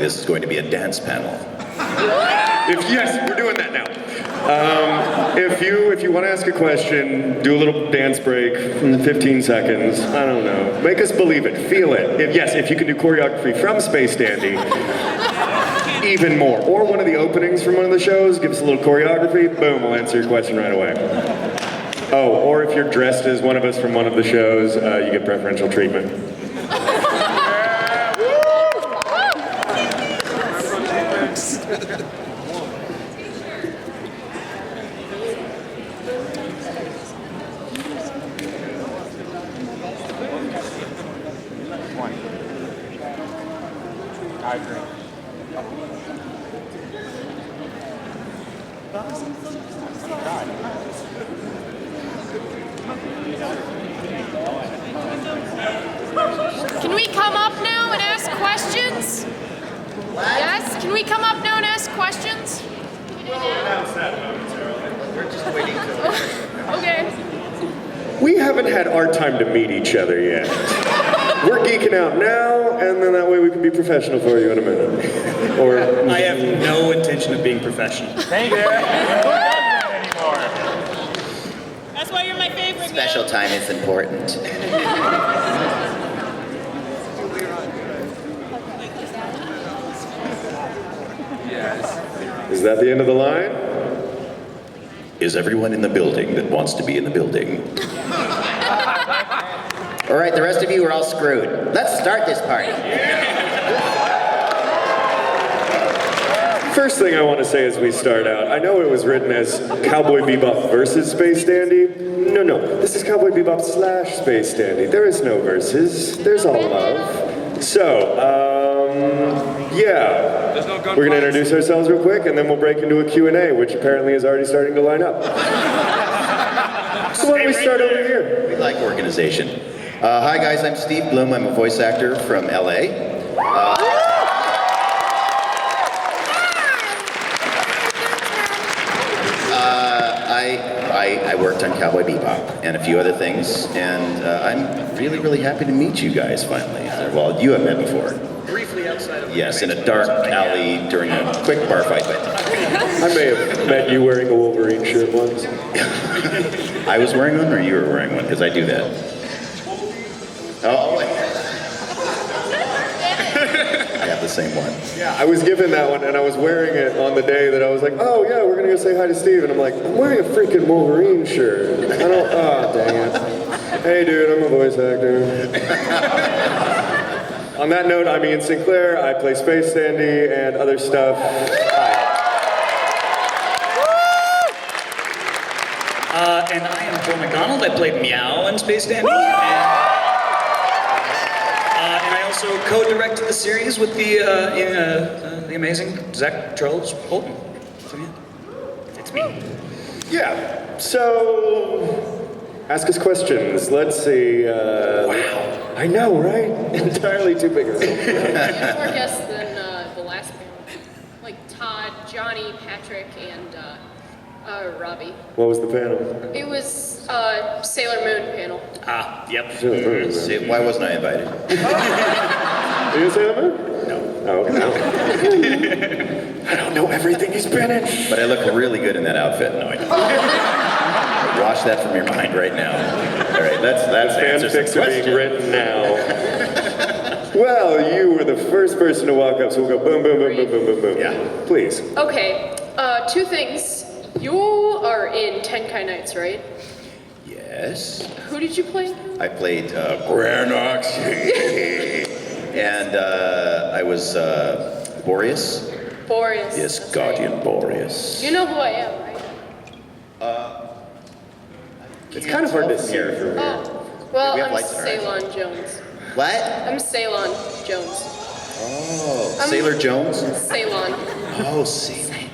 this is going to be a dance panel. Yes, we're doing that now. If you want to ask a question, do a little dance break, 15 seconds. I don't know. Make us believe it. Feel it. If you can do choreography from Space Dandy, even more. Or one of the openings from one of the shows, give us a little choreography. Boom, we'll answer your question right away. Oh, or if you're dressed as one of us from one of the shows, you get preferential treatment. I agree. Can we come up now and ask questions? What? Yes? Can we come up now and ask questions? We'll announce that momentarily. We're just waiting to... Okay. We haven't had our time to meet each other yet. We're geeking out now, and then that way we can be professional for you in a minute. Or I have no intention of being professional. Thank you. Who does that anymore? That's why you're my favorite. Special time is important. Is that the end of the line? Is everyone in the building that wants to be in the building? All right, the rest of you are all screwed. Let's start this party. First thing I want to say as we start out, I know it was written as Cowboy Beebop versus Space Dandy. No, this is Cowboy Bebop / Space Dandy. There is no versus, there's all love. So, yeah. We're going to introduce ourselves real quick, and then we'll break into a Q&A, which apparently is already starting to line up. So why don't we start over here? We like organization. Hi guys, I'm Steve Blum. I'm a voice actor from LA. I worked on Cowboy Beebop and a few other things, and I'm really happy to meet you guys finally. Well, you have met before. Briefly outside of... Yes, in a dark alley during a quick bar fight, but... I may have met you wearing a Wolverine shirt once. I was wearing one, or you were wearing one? Because I do that. Oh, I have the same one. Yeah, I was given that one, and I was wearing it on the day that I was like, oh yeah, we're gonna go say hi to Steve, and I'm like, I'm wearing a freaking Wolverine shirt. I don't, oh dang it. Hey dude, I'm a voice actor. On that note, I'm Ian Sinclair, I play Space Dandy and other stuff. And I am Joel McDonald. I played Meow in Space Dandy. And I also co-directed the series with the amazing Zach Charles Holton. So yeah, it's me. Yeah, so ask us questions. Let's see. Wow. I know, right? Entirely too big of a More guests than the last panel. Like Todd, Johnny, Patrick, and Robbie. What was the panel? It was Sailor Moon panel. Ah, yep. See, why wasn't I invited? Are you Sailor Moon? No. Oh, okay. I don't know everything he's been in. But I look really good in that outfit. No, I don't. Wash that from your mind right now. All right, that's Fanfics are being written now. Well, you were the first person to walk up, so we'll go boom, boom, boom, boom, boom, boom, boom. Yeah. Please. Okay, two things. You are in Tenkai Nights, right? Yes. Who did you play? I played Granox. And I was Boreas. Boreas. Yes, That's Guardian right. Boreas. You know who I am, right? It's kind of hard to see. Oh, well, We have I'm lights in our eyes. Ceylon Jones. What? I'm Ceylon Jones. Oh, Sailor Jones? Ceylon. Oh, Sailor.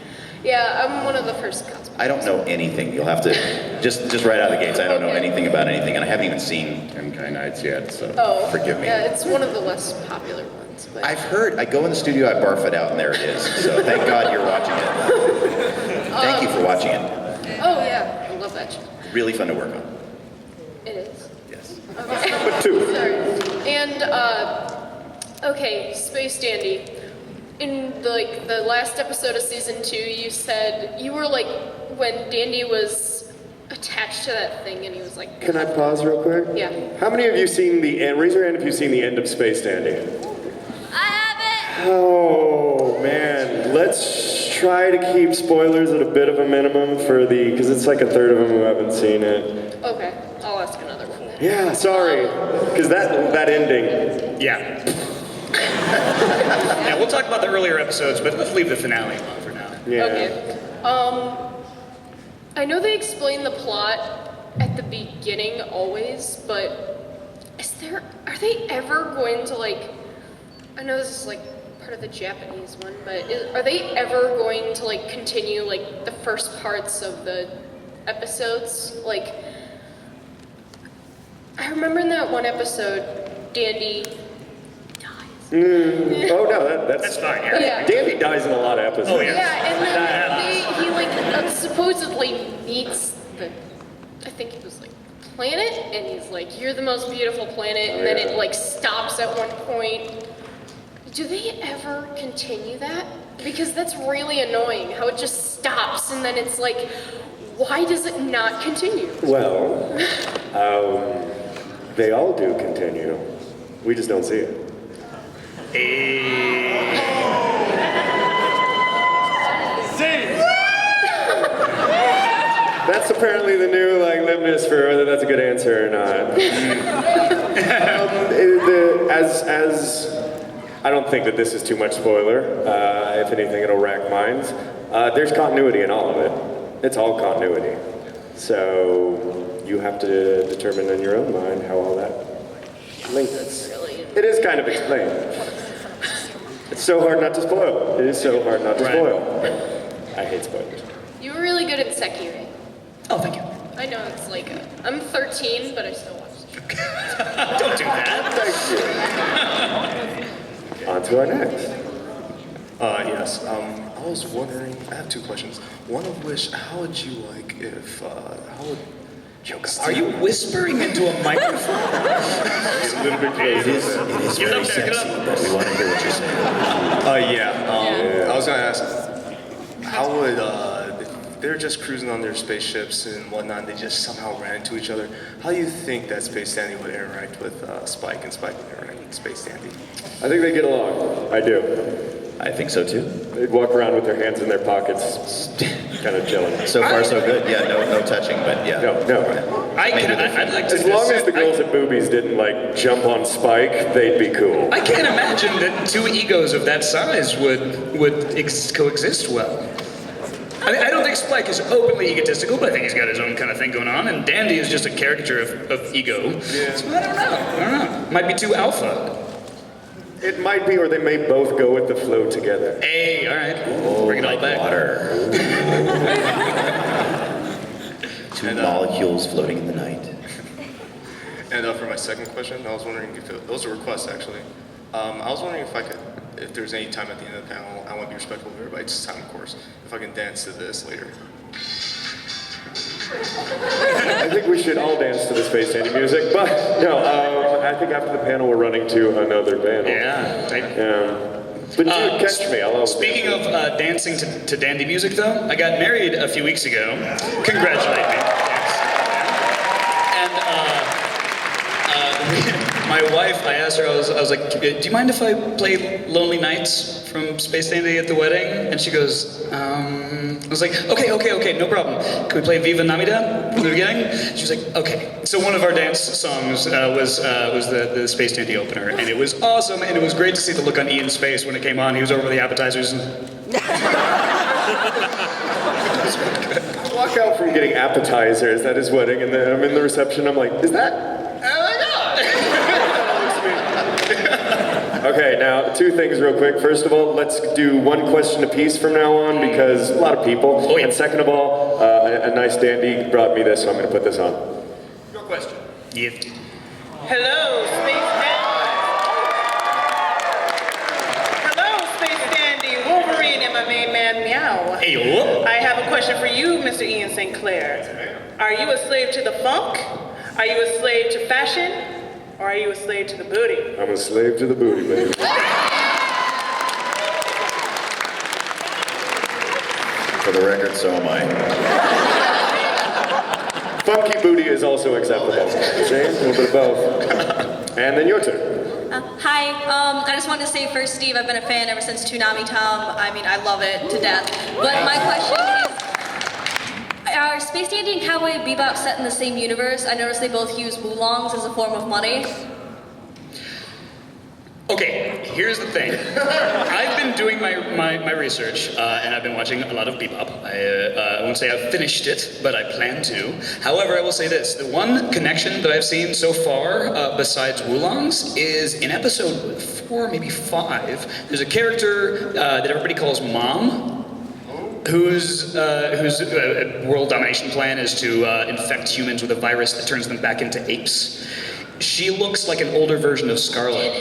Yeah, I'm one of the first cosplayers. I don't know anything. You'll have to, just right out of the gates, I don't know Okay. anything about anything, and I haven't even seen Tenkai Nights yet, so forgive me. Yeah, it's one of the less popular ones. But I've heard, I go in the studio, I barf it out, and there it is. So thank God you're watching it. Thank you for watching it. Oh yeah, I love that show. Really fun to work on. It is. Yes. Okay. But two. Sorry. And okay, Space Dandy. in the last episode of season 2, you said you were like when Dandy was attached to that thing and he was like. Can I pause real quick? Yeah. How many of you seen the end? Raise your hand if you've seen the end of Space Dandy. I haven't. Oh man, let's try to keep spoilers at a bit of a minimum because it's like a third of them who haven't seen it. Okay, I'll ask another one then. Yeah, sorry, because that ending. Yeah. Yeah, we'll talk about the earlier episodes, but let's leave the finale on for now. Yeah. Okay. I know they explain the plot at the beginning always, but are they ever going to like, I know this is like part of the Japanese one, but are they ever going to like continue like the first parts of the episodes? Like, I remember in that one episode, Dandy dies. Oh no, that's fine. Yeah. Yeah. Dandy dies in a lot of episodes. Oh, yeah. Yeah, and then he like supposedly meets I think it was like planet, and he's like, "You're the most beautiful planet," and then yeah. it like stops at one point. Do they ever continue that? Because that's really annoying. How it just stops, and then it's like, why does it not continue? Well, they all do continue. We just don't see it. That's apparently the new litmus for whether that's a good answer or not. As I don't think that this is too much spoiler. If anything, it'll rack minds. There's continuity in all of it. It's all continuity. So you have to determine in your own mind how all that links. It is kind of explained. It's so hard not to spoil. It is so hard not to spoil. I hate spoilers. You were really good at Sekiro. Oh, thank you. I know it's like I'm 13, but I still watch the show. Don't do that. Thank you. On to our next. Yes. I was wondering, I have two questions. One of which, how would you like if, how would Are you whispering into a microphone? It's a little bit crazy. It is Get very up there, get sexy, up. but we want to hear what you're saying. I was gonna ask, how would, if they're just cruising on their spaceships and whatnot, they just somehow ran into each other, how do you think that Space Dandy would interact with Spike and Spike would interact with Space Dandy? I think they get along. I do. I think so too. They'd walk around with their hands in their pockets, kind of chilling. So far, so good. Yeah, no touching, but yeah. No. I'd like to. As long as the girls at Boobies didn't jump on Spike, they'd be cool. I can't imagine that two egos of that size would coexist well. I don't think Spike is openly egotistical, but I think he's got his own kind of thing going on, and Dandy is just a caricature of ego. Yeah. So I don't know. Might be too alpha. It might be, or they may both go with the flow together. Hey, all right. Oh, Bring it all like back. water. Two molecules floating in the night. And for my second question, I was wondering if those are requests actually. I was wondering if there's any time at the end of the panel, I want to be respectful of everybody's time, of course, if I can dance to this later. I think we should all dance to the Space Dandy music, but no, I think after the panel we're running to another panel. Yeah. But you would catch me, I'll always Speaking dance. of dancing to Dandy music, though, I got married a few weeks ago. Congratulate me. And my wife, I asked her, I was like, do you mind if I play Lonely Nights from Space Dandy at the wedding? And she goes, I was like, okay, no problem. Can we play Viva Namida from the beginning? She was like, okay. So one of our dance songs was the Space Dandy opener, and it was awesome, and it was great to see the look on Ian's face when it came on. He was over the appetizers. I walk out from getting appetizers at his wedding, and then I'm in the reception, I'm like, is that? Okay, now, two things real quick. First of all, let's do one question apiece from now on, because a lot of people. Oh, yeah. And second of all, a nice dandy brought me this, so I'm going to put this on. Your question. Gift. Hello, Space Dandy. Hello, Space Dandy. Wolverine and my main man, Meow. Hey, I have a question for you, Mr. Ian Sinclair. Are you a slave to the funk? Are you a slave to fashion? Or are you a slave to the booty? I'm a slave to the booty, baby. For the record, so am I. Funky booty is also acceptable. See? A little bit of both. And then your turn. Hi, I just wanted to say first, Steve, I've been a fan ever since Toonami Tom. I mean, I love it to death. But my question is, are Space Dandy and Cowboy Beebop set in the same universe? I noticed they both use woolongs as a form of money. Okay, here's the thing. I've been doing my research, and I've been watching a lot of Bebop. I won't say I've finished it, but I plan to. However, I will say this. The one connection that I've seen so far, besides Wulongs, is in episode 4, maybe 5, there's a character that everybody calls Mom, whose world domination plan is to infect humans with a virus that turns them back into apes. She looks like an older version of Scarlet.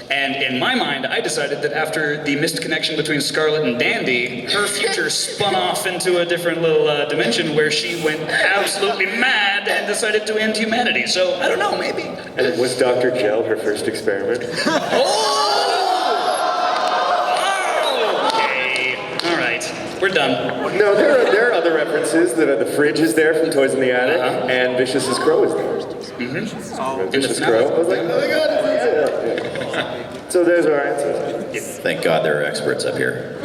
And in my mind, I decided that after the missed connection between Scarlet and Dandy, her future spun off into a different little dimension where she went absolutely mad and decided to end humanity. So, I don't know, maybe. And was Dr. Gel her first experiment? Okay. All right. We're done. No, there are other references. The fridge is there from Toys in the Attic, and Vicious's Crow is there. Vicious Crow. I was like, oh my god, it's yeah. So there's our answers. Thank God there are experts up here.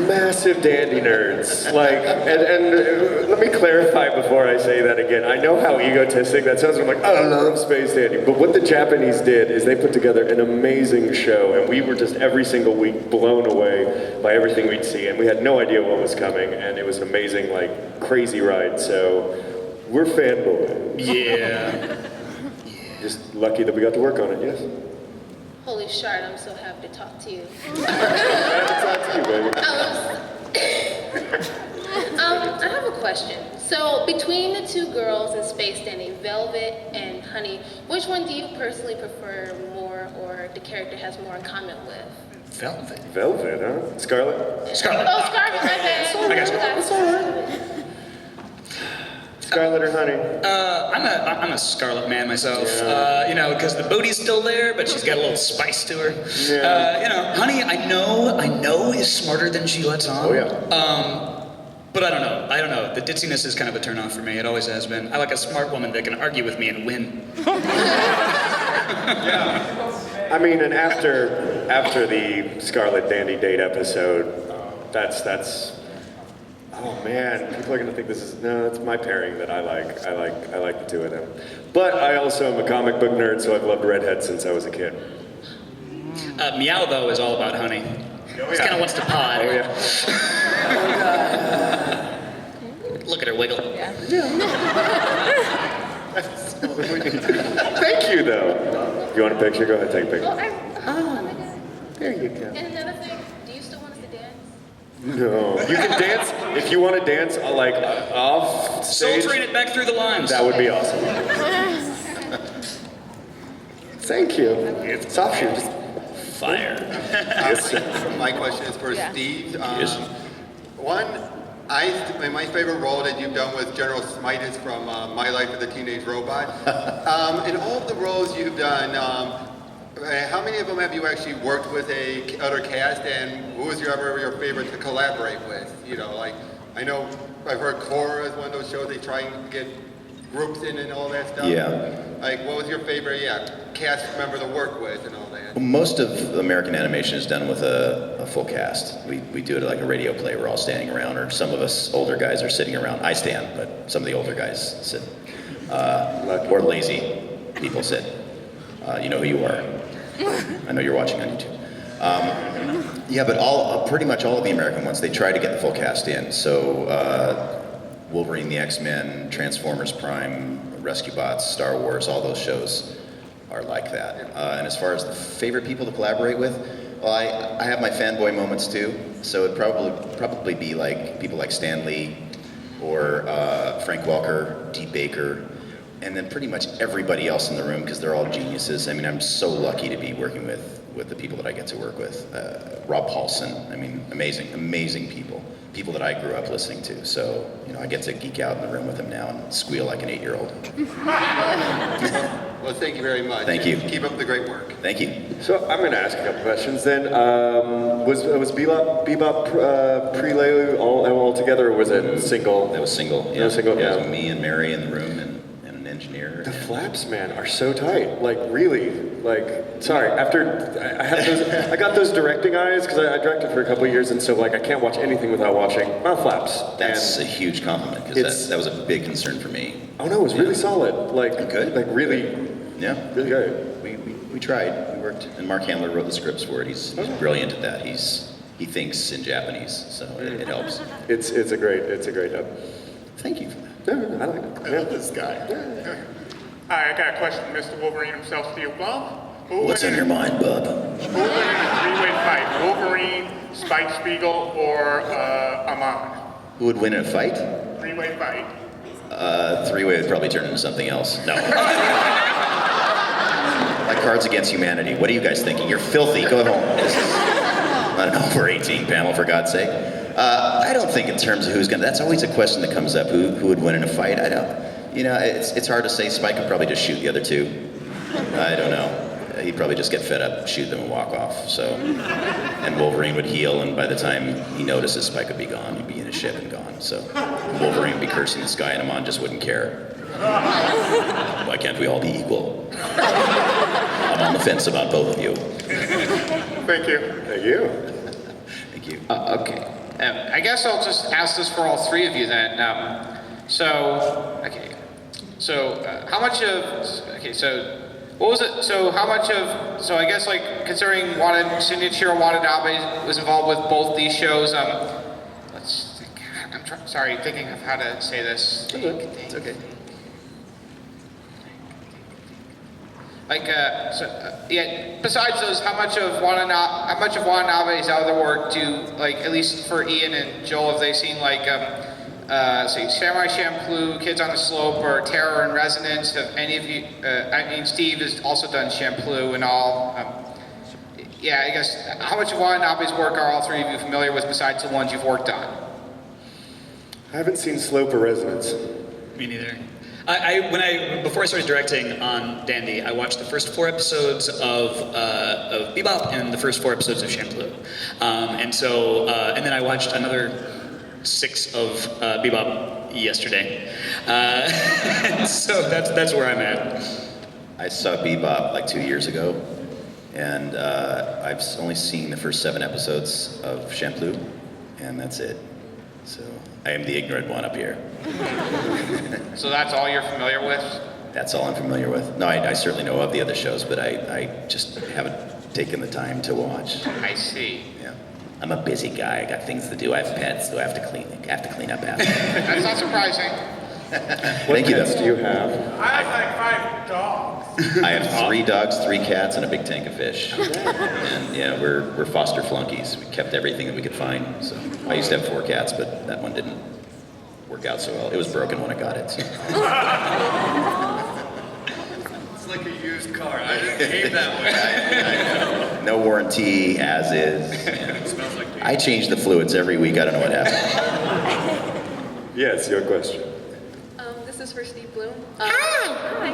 Massive Dandy nerds. Like, and let me clarify before I say that again. I know how egotistic that sounds. I'm like, I love Space Dandy. But what the Japanese did is they put together an amazing show, and we were just every single week blown away by everything we'd see, and we had no idea what was coming, and it was an amazing, like, crazy ride. So we're fanboys. Yeah. Just lucky that we got to work on it, yes? Holy shard, I'm so happy to talk to you. Glad to talk to you, baby. I have a question. So, between the two girls in Space Dandy, Velvet and Honey, which one do you personally prefer more, or the character has more in common with? Velvet. Velvet, huh? Scarlet? Scarlet. Oh, Scarlet, my bad. I got you. Scarlet or Honey? I'm a Scarlet man myself. Yeah. You know, because the booty's still there, but she's got a little spice to her. Yeah. You know, Honey, I know is smarter than she lets on. Oh yeah. But I don't know. The ditziness is kind of a turn off for me. It always has been. I like a smart woman that can argue with me and win. Yeah. I mean, and after the Scarlet Dandy date episode, that's. Oh man, people are gonna think that's my pairing that I like. I like the two of them. But I also am a comic book nerd, so I've loved redheads since I was a kid. Meow though is all about Honey. He kind of wants to pod. Oh yeah. Look at her wiggle. Thank you, though. If you want a picture, go ahead, take a picture. Oh my god. There you go. And another thing, do you still want us to dance? No, you can dance if you want to dance off Soul stage. train it back through the lines. That would be awesome. Thank you. Soft shoes. Fire. Yes, sir. My question is for Steve. Yes. My favorite role that you've done with General Smitus from My Life as a Teenage Robot. In all of the roles you've done, how many of them have you actually worked with other cast, and who was your favorite to collaborate with? You know, like, I know I've heard Korra is one of those shows they try and get groups in and all that stuff. Yeah. Like, what was your favorite, cast member to work with and all that? Most of American animation is done with a full cast. We do it like a radio play. We're all standing around, or some of us older guys are sitting around. I stand, but some of the older guys sit. Or lazy people sit. You know who you are. I know you're watching on YouTube. Yeah, but pretty much all of the American ones, they try to get the full cast in. So Wolverine, the X-Men, Transformers Prime, Rescue Bots, Star Wars, all those shows are like that. And as far as the favorite people to collaborate with, well, I have my fanboy moments too. So it'd probably be like people like Stan Lee or Frank Welker, Dee Baker, and then pretty much everybody else in the room, because they're all geniuses. I mean, I'm so lucky to be working with the people that I get to work with. Rob Paulson, I mean, amazing people. People that I grew up listening to. So, you know, I get to geek out in the room with them now and squeal like an 8-year-old. Was Well, thank you very much. Thank you. Keep up the great work. Thank you. So I'm going to ask a couple questions then. Was Bebop prelay all together, or was it single? That was single. That was single, Yeah, it yeah. was me and Mary in the room and an engineer. The flaps, man, are so tight. Like really, like sorry. After I had those, I got those directing eyes because I directed for a couple of years, and so like I can't watch anything without watching mouth flaps. That's And a huge compliment because that was a big concern for me. oh no, it was really solid. Like Good. Like really, Yeah, really good. we tried. We worked, and Mark Handler wrote the scripts for it. He's brilliant at that. He thinks in Japanese, so it helps. It's a great dub. Thank you for that. No, I like it. I love this guy. I got a question, Mr. Wolverine himself, to you, Blum. What's on your mind, bub? Who would win in a three-way fight? Wolverine, Spike Spiegel, or Amon? Who would win in a fight? Three-way fight. Three-way would probably turn into something else. No. Like Cards Against Humanity. What are you guys thinking? You're filthy. Go home. This is not an over 18 panel, for God's sake. I don't think in terms of who's gonna. That's always a question that comes up. Who would win in a fight? I don't. You know, it's hard to say. Spike would probably just shoot the other two. I don't know. He'd probably just get fed up, shoot them, and walk off. So, and Wolverine would heal, and by the time he notices, Spike would be gone. He'd be in his ship and gone. So, Wolverine would be cursing the sky, and Amon just wouldn't care. Why can't we all be equal? I'm on the fence about both of you. Thank you. Thank you. Thank you. Okay. I guess I'll just ask this for all three of you then. How much of, what was it? So how much of, so I guess like considering Shinichiro Watanabe was involved with both these shows, let's think, thinking of how to say this. It's okay. Besides those, how much of Watanabe's other work do, like, at least for Ian and Joel, have they seen, like, Samurai Champloo, Kids on the Slope, or Terror and Resonance? Have any of you, Steve has also done Champloo and all. I guess, how much of Watanabe's work are all three of you familiar with besides the ones you've worked on? I haven't seen Slope or Resonance. Me neither. Before I started directing on Dandy, I watched the first 4 episodes of Bebop and the first 4 episodes of Champloo, and then I watched another 6 of Bebop yesterday. So that's where I'm at. I saw Bebop like 2 years ago, and I've only seen the first 7 episodes of Champloo, and that's it. So I am the ignorant one up here. So that's all you're familiar with? That's all I'm familiar with. No, I certainly know of the other shows, but I just haven't taken the time to watch. I see. Yeah. I'm a busy guy. I got things to do. I have pets who I have to clean up after. That's not surprising. Thank you. What do you have? I have like 5 dogs. I have 3 dogs, 3 cats, and a big tank of fish. And yeah, we're foster flunkies. We kept everything that we could find. So I used to have 4 cats, but that one didn't work out so well. It was broken when I got it. So. It's like a used car. I didn't behave that way. I know. No warranty, as is. It smells like I change the fluids every week. I don't know what happened. Yes, your question. This is for Steve Blum. Hi.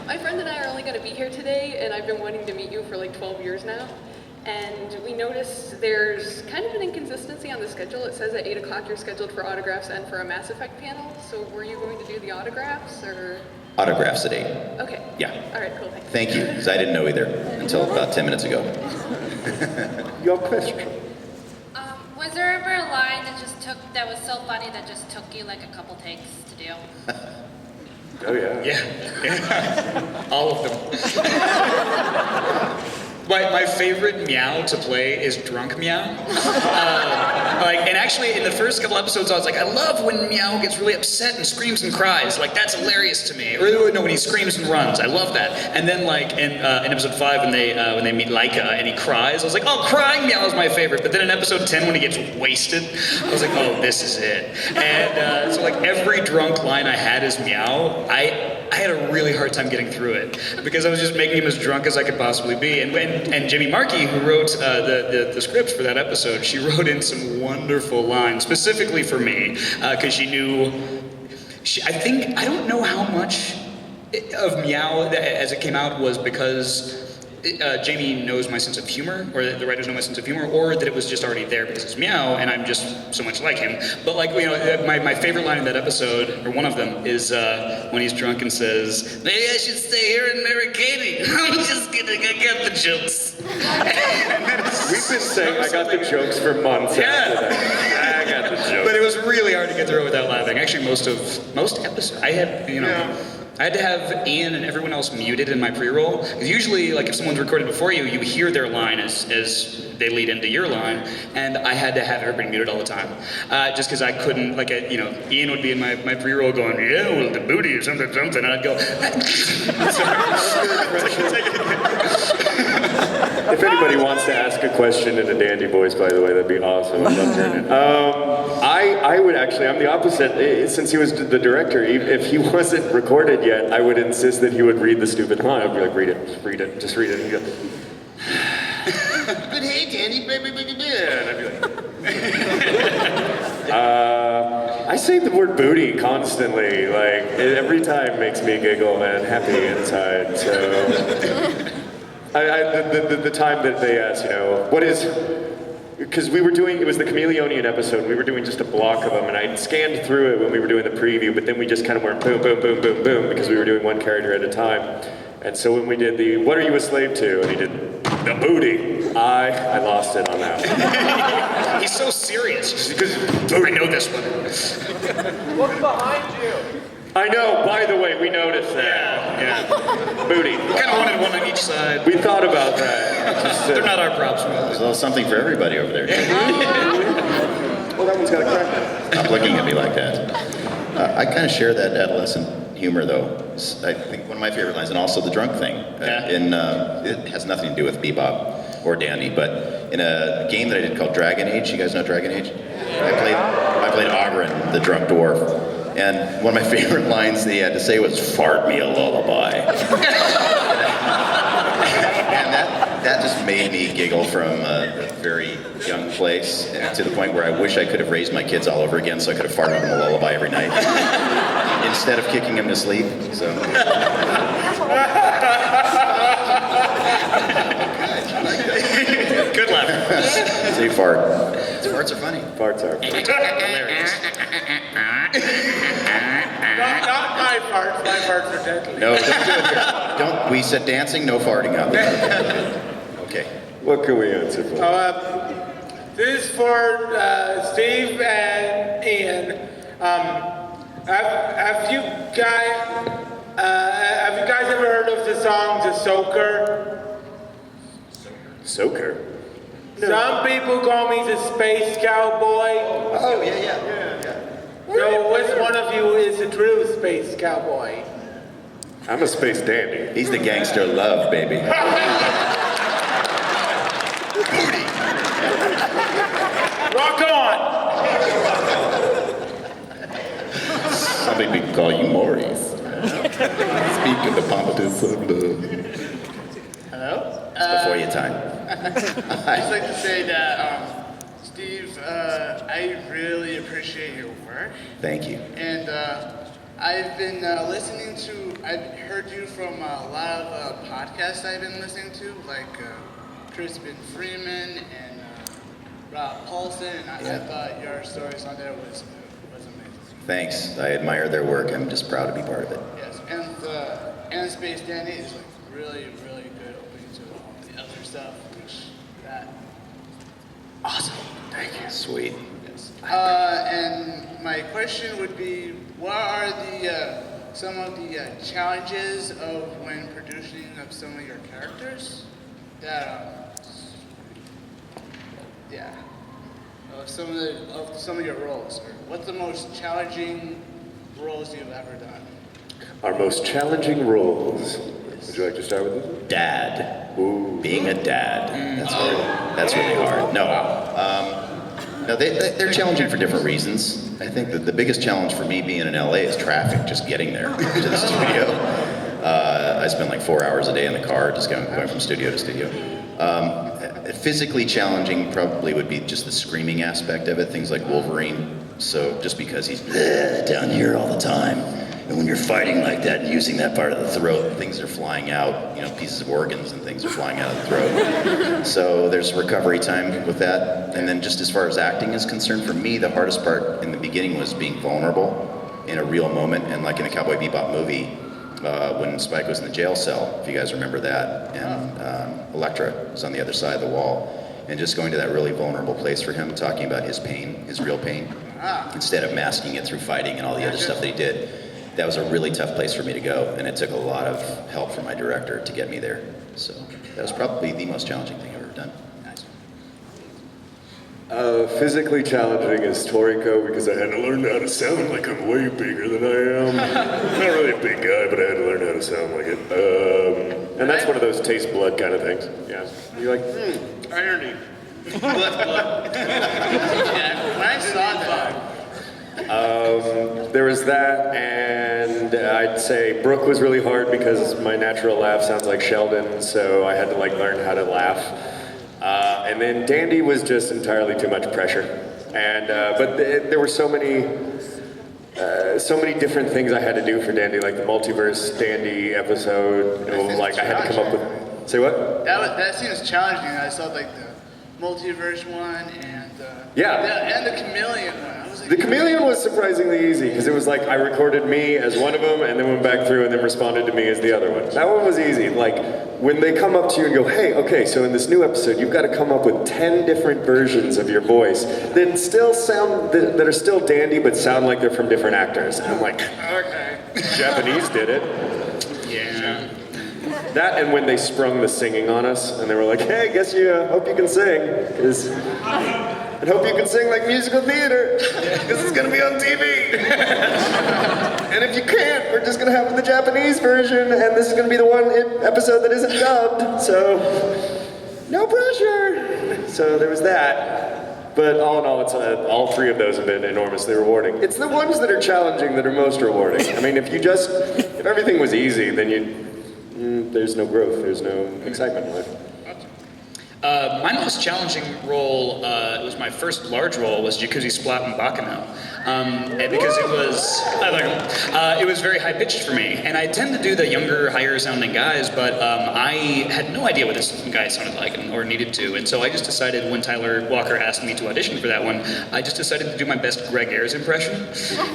My friend and I are only going to be here today, and I've been wanting to meet you for like 12 years now. And we noticed there's kind of an inconsistency on the schedule. It says at 8 o'clock you're scheduled for autographs and for a Mass Effect panel. So were you going to do the autographs, or? Autographs at 8. Okay. Yeah. All right, cool, thanks. Thank you, because I didn't know either until about 10 minutes ago. Your question. Was there ever a line that was so funny that just took you like a couple takes to do? Oh yeah. Yeah. All of them. My favorite meow to play is drunk meow. And actually, in the first couple episodes, I was like, I love when Meow gets really upset and screams and cries. Like, that's hilarious to me. Or no, when he screams and runs, I love that. And then, like in episode 5, when they meet Laika and he cries, I was like, oh, crying Meow is my favorite. But then in episode 10, when he gets wasted, I was like, oh, this is it. And so, like, every drunk line I had as Meow, I had a really hard time getting through it because I was just making him as drunk as I could possibly be. And Jimmy Markey, who wrote the scripts for that episode, she wrote in some wonderful lines specifically for me because she knew. I don't know how much of Meow as it came out was because Jamie knows my sense of humor, or the writers know my sense of humor, or that it was just already there because it's Meow and I'm just so much like him. But like, you know, my favorite line in that episode, or one of them, is when he's drunk and says, "Maybe I should stay here and marry Katie." I'm just kidding, I got the jokes. We've been saying I got the jokes for months after that. I got the jokes. But it was really hard to get through it without laughing. Actually, most episodes, I had, you know, I had to have Ian and everyone else muted in my pre-roll. Because usually, like if someone's recorded before you, you hear their line as they lead into your line, and I had to have everybody muted all the time, just because I couldn't. Like, you know, Ian would be in my pre-roll going, "Yeah, well, the booty or something, and I'd go. If anybody wants to ask a question in a dandy voice, by the way, that'd be awesome. I'd love to hear it. I would actually, I'm the opposite. Since he was the director, if he wasn't recorded yet, I would insist that he would read the stupid line. I'd be like, read it, just read it, just read it. And he'd go, "But hey, Danny, baby, and I'd be like, I say the word booty constantly. Like, every time makes me giggle and happy inside, so... the time that they asked, you know, what is, because we were doing, it was the Chameleonian episode, we were doing just a block of them, and I scanned through it when we were doing the preview, but then we just kind of went boom, boom, boom, boom, boom, because we were doing one character at a time. And so when we did the, what are you a slave to? And he did, the booty. I lost it on that one. He's so serious, because I know this one. Look behind you. I know, by the way, we noticed that. Yeah. Booty. We kind of wanted one on each side. We thought about that. Just, They're not our props. There's a little something for everybody over there. Well, that one's got a crack. Stop looking at me like that. I kind of share that adolescent humor, though. I think one of my favorite lines, and also the drunk thing. It has nothing to do with Bebop or Dandy, but in a game that I did called Dragon Age, you guys know Dragon Age? I played Ogren, the drunk dwarf. And one of my favorite lines that he had to say was, "Fart me a lullaby." And that just made me giggle from a very young place, and to the point where I wish I could have raised my kids all over again so I could have farted them a lullaby every night instead of kicking them to sleep. So. Good laugh. Say fart. Farts are funny. Farts are hilarious. Not my farts. My farts are deadly. No, don't do it here. Don't. We said dancing, no farting out there. Okay. What can we answer for? This is for Steve and Ian. Have you guys ever heard of the song "The Soaker"? Soaker? No. Some people call me the Space Cowboy. Oh, yeah. So which one of you is the true Space Cowboy? I'm a space dandy. He's the gangster love, baby. Rock on! Some people call you Maurice. Speak of the pompadours of love. Hello? It's before your time. I'd just like to say that, Steve, I really appreciate your work. Thank you. And I've been listening to, I've heard you from a lot of podcasts I've been listening to, like Crispin Freeman and Rob Paulson, and I thought your stories on there was amazing. Thanks. I admire their work. I'm just proud to be part of it. Yes, and Space Dandy is like really, really good opening to all the other stuff, which that awesome. Thank you. Sweet. Yes. And my question would be, what are the some of the challenges of when producing of some of your characters? That of some of your roles, or what's the most challenging roles you've ever done? Our most challenging roles. Would you like to start with this? Dad. Ooh. Being a dad. That's really hard. No, they're challenging for different reasons. I think that the biggest challenge for me being in LA is traffic, just getting there to the studio. I spend like 4 hours a day in the car, just going from studio to studio. Physically challenging probably would be just the screaming aspect of it, things like Wolverine. So just because he's down here all the time, And when you're fighting like that and using that part of the throat, things are flying out, pieces of organs and things are flying out of the throat. So there's recovery time with that. And then just as far as acting is concerned, for me, the hardest part in the beginning was being vulnerable in a real moment. And like in the Cowboy Beebop movie, when Spike was in the jail cell, if you guys remember that, and Elektra was on the other side of the wall. And just going to that really vulnerable place for him, talking about his pain, his real pain, instead of masking it through fighting and all the other stuff that he did. That was a really tough place for me to go, and it took a lot of help from my director to get me there. So that was probably the most challenging thing I've ever done. Physically challenging is Toriko because I had to learn how to sound like I'm way bigger than I am. Not really a big guy, but I had to learn how to sound like it. And that's one of those taste blood kind of things. Yeah. You're like, irony. Blood. Yeah, when I saw that. There was that, and I'd say Brooke was really hard because my natural laugh sounds like Sheldon, so I had to learn how to laugh. And then Dandy was just entirely too much pressure. And but there were so many different things I had to do for Dandy, like the multiverse Dandy episode. I had to come up with. Say what? That seems challenging. I saw the multiverse one and the chameleon one. The chameleon was surprisingly easy because it was I recorded me as one of them and then went back through and then responded to me as the other one. That one was easy. When they come up to you and go, hey, okay, so in this new episode, you've got to come up with 10 different versions of your voice that still sound, that are still Dandy but sound like they're from different actors. And I'm like, okay. Japanese did it. Yeah. That and when they sprung the singing on us and they were like, hey, guess you hope you can sing. And hope you can sing like musical theater, because it's going to be on TV. And if you can't, we're just going to have the Japanese version, and this is going to be the one episode that isn't dubbed, so no pressure. So there was that. But all in all, it's all three of those have been enormously rewarding. It's the ones that are challenging that are most rewarding. I mean, if everything was easy, then there's no growth, there's no excitement in life. My most challenging role, it was my first large role, was Jacuzzi Splat in Bacchanal. Because it was very high pitched for me. And I tend to do the younger, higher sounding guys, but I had no idea what this guy sounded like or needed to. And so I just decided when Tyler Walker asked me to audition for that one, I just decided to do my best Greg Ayres impression.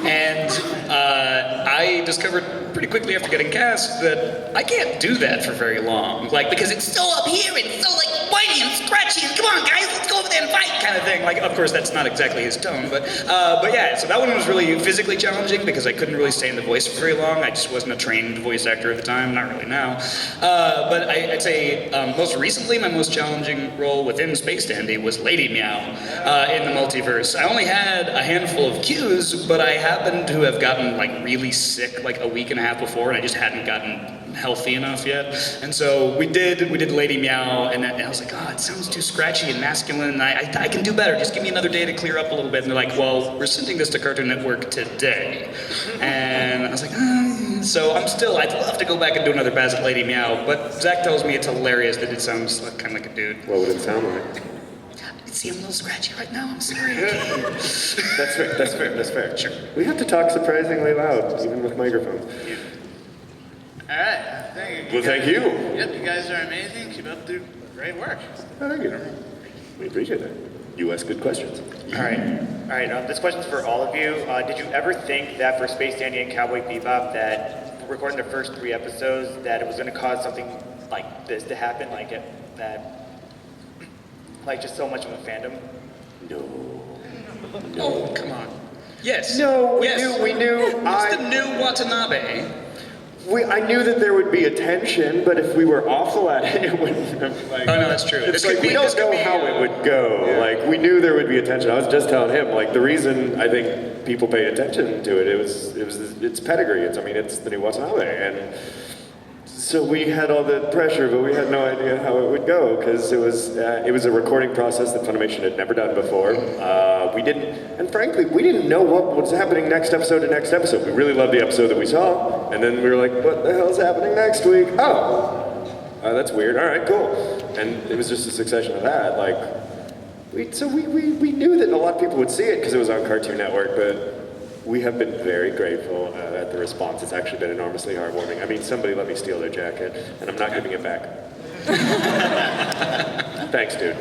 And I discovered pretty quickly after getting cast that I can't do that for very long. Because it's so up here and so whiny and scratchy and come on guys, let's go over there and fight kind of thing. Of course that's not exactly his tone, but yeah, so that one was really physically challenging because I couldn't really stay in the voice for very long. I just wasn't a trained voice actor at the time, not really now. But I'd say most recently my most challenging role within Space Dandy was Lady Meow in the multiverse. I only had a handful of cues, but I happened to have gotten really sick a week and a half before, and I just hadn't gotten healthy enough yet. And so we did Lady Meow, and I was like, oh, it sounds too scratchy and masculine. I can do better. Just give me another day to clear up a little bit. And they're like, well, we're sending this to Cartoon Network today. And I was like, so I'd love to go back and do another pass at Lady Meow, but Zach tells me it's hilarious that it sounds kind of like a dude. What would it sound like? See, I'm a little scratchy right now, I'm sorry. That's fair. Sure. We have to talk surprisingly loud, even with microphones. Yeah. All right, thank you. Well, thank you. Yep, you guys are amazing. Keep up the great work. Oh, thank you. We appreciate that. You ask good questions. All right. This question's for all of you. Did you ever think that for Space Dandy and Cowboy Bebop that recording the first 3 episodes that it was going to cause something like this to happen, just so much of a fandom? No. Oh, come on. Yes. No, we yes. knew. It's the new Watanabe. I knew that there would be a tension, but if we were awful at it, it wouldn't have, Oh, no, that's true. It's we don't know how it would go. Yeah. We knew there would be a tension. I was just telling him, the reason I think people paid attention to it was its pedigree. It's the new Watanabe. And so we had all the pressure, but we had no idea how it would go, because it was a recording process that Funimation had never done before. And frankly, we didn't know what was happening next episode to next episode. We really loved the episode that we saw, and then we were like, what the hell's happening next week? Oh, that's weird. All right, cool. And it was just a succession of that. We knew that a lot of people would see it because it was on Cartoon Network, but We have been very grateful at the response. It's actually been enormously heartwarming. I mean, somebody let me steal their jacket, and I'm not giving it back. Thanks, dude.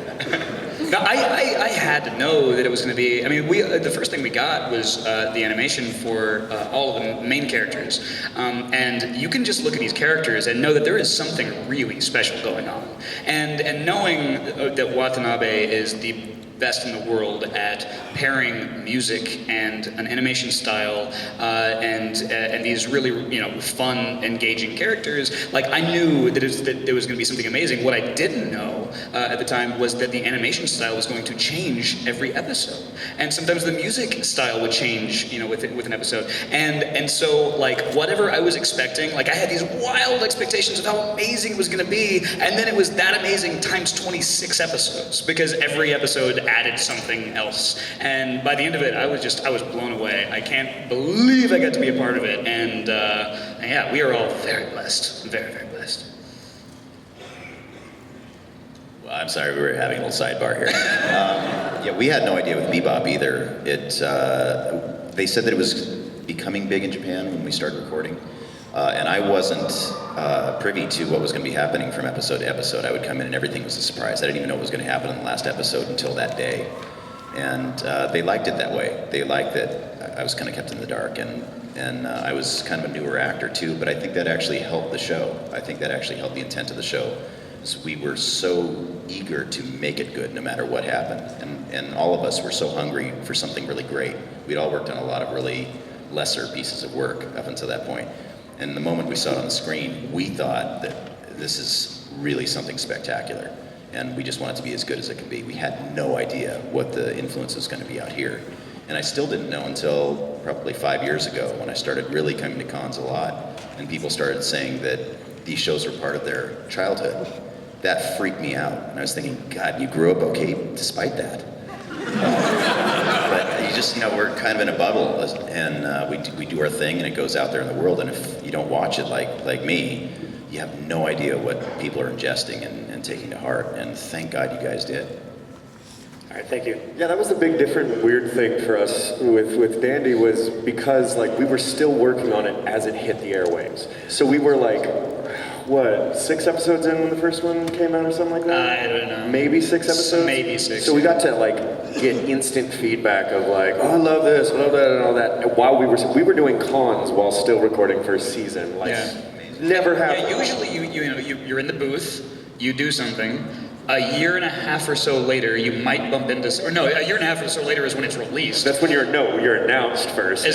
No, I had to know that it was going to be. I mean, the first thing we got was the animation for all of the main characters, and you can just look at these characters and know that there is something really special going on. And knowing that Watanabe is the best in the world at pairing music and an animation style and these really fun, engaging characters. Like I knew that there was going to be something amazing. What I didn't know at the time was that the animation style was going to change every episode, and sometimes the music style would change, with an episode. And so like whatever I was expecting, like I had these wild expectations of how amazing it was going to be, and then it was that amazing times 26 episodes because every episode added something else. And by the end of it, I was blown away. I can't believe I got to be a part of it. And yeah, we are all very blessed, very, very blessed. Well, I'm sorry, we were having a little sidebar here. Yeah, we had no idea with Bebop either. They said that it was becoming big in Japan when we started recording. And I wasn't privy to what was going to be happening from episode to episode. I would come in and everything was a surprise. I didn't even know what was going to happen in the last episode until that day. And they liked it that way. They liked that I was kind of kept in the dark, and I was kind of a newer actor too, but I think that actually helped the show. I think that actually helped the intent of the show. So we were so eager to make it good no matter what happened. And all of us were so hungry for something really great. We'd all worked on a lot of really lesser pieces of work up until that point. And the moment we saw it on the screen, we thought that this is really something spectacular. And we just want it to be as good as it can be. We had no idea what the influence was going to be out here. And I still didn't know until probably 5 years ago when I started really coming to cons a lot. And people started saying that these shows were part of their childhood. That freaked me out. And I was thinking, God, you grew up okay despite that. But you just, we're kind of in a bubble, and we do our thing, and it goes out there in the world. And if you don't watch it like me, you have no idea what people are ingesting and taking to heart. And thank God you guys did. All right, thank you. Yeah, that was the big different weird thing for us with Dandy was because we were still working on it as it hit the airwaves. So we were 6 episodes in when the first one came out or something like that? I don't know. Maybe 6 episodes? Maybe 6. So we got to get instant feedback of oh, I love this, I love that, and all that. And while we were doing cons while still recording first season. Never happened. Yeah, usually you're in the booth, you do something. A year and a half or so later, you might bump into, a year and a half or so later is when it's released. That's when you're announced first. And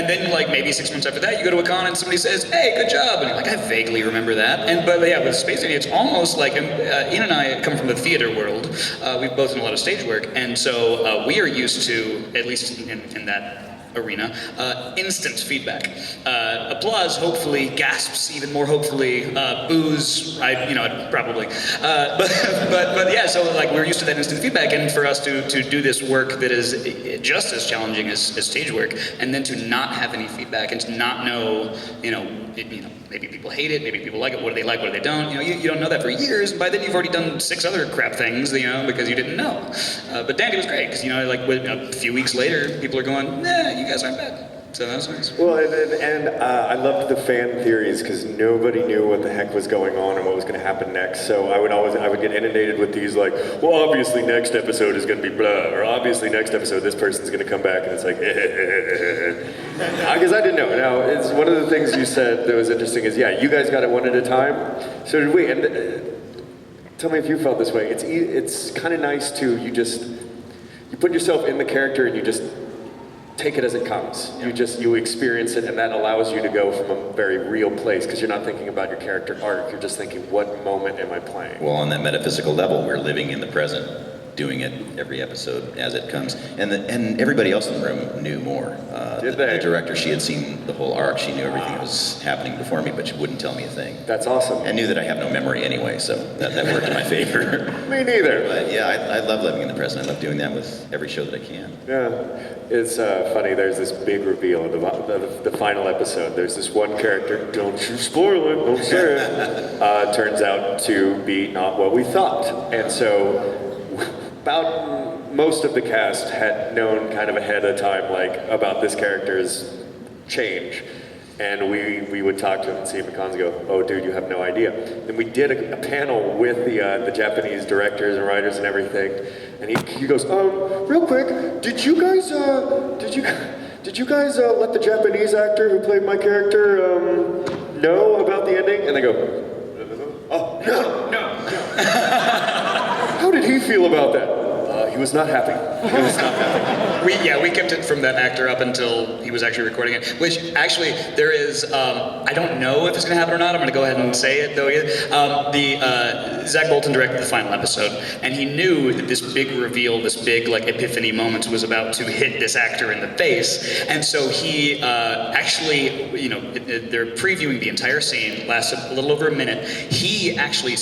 then maybe 6 months after that, you go to a con and somebody says, "Hey, good job," and you're like, "I vaguely remember that." But yeah, with Space Dandy, it's almost like, Ian and I come from the theater world. We've both done a lot of stage work, and so we are used to, at least in that arena, instant feedback. Applause, hopefully. Gasps, even more hopefully. Boos, probably. But yeah, so we're used to that instant feedback, and for us to do this work that is just as challenging as stage work, and then to not have any feedback and to not know, maybe people hate it, maybe people like it, what do they like, what do they don't, you don't know that for years, and by then you've already done 6 other crap things, because you didn't know. But Dandy was great, because, a few weeks later, people are going, nah, you guys aren't bad. So that was nice. Well, and I loved the fan theories because nobody knew what the heck was going on and what was going to happen next. So I would get inundated with these well, obviously next episode is going to be blah, or obviously next episode this person's going to come back, and it's because I didn't know. Now, it's one of the things you said that was interesting is, yeah, you guys got it one at a time. So did we. And tell me if you felt this way. It's kind of nice to you put yourself in the character and you just take it as it comes. You experience it, and that allows you to go from a very real place because you're not thinking about your character arc. You're just thinking, what moment am I playing? Well, on that metaphysical level, we're living in the present, doing it every episode as it comes. And everybody else in the room knew more. Did they? The director, she had seen the whole arc. She knew everything that was happening before me, but she wouldn't tell me a thing. That's awesome. And knew that I have no memory anyway, so that worked in my favor. Me neither. But yeah, I love living in the present. I love doing that with every show that I can. Yeah. It's funny, there's this big reveal in the final episode. There's this one character, don't you spoil it, don't say it, turns out to be not what we thought. And so about most of the cast had known kind of ahead of time, like, about this character's change. And we would talk to him and see McCons go, oh dude, you have no idea. Then we did a panel with the Japanese directors and writers and everything. And he goes, real quick, did you guys let the Japanese actor who played my character know about the ending? And they go, oh, no. How did he feel about that? He was not happy. We kept it from that actor up until he was actually recording it. Which actually there is. I don't know if it's going to happen or not. I'm going to go ahead and say it though. Zach Bolton directed the final episode, and he knew that this big reveal, this big like epiphany moment, was about to hit this actor in the face, and so he actually, they're previewing the entire scene. Lasted a little over a minute. He actually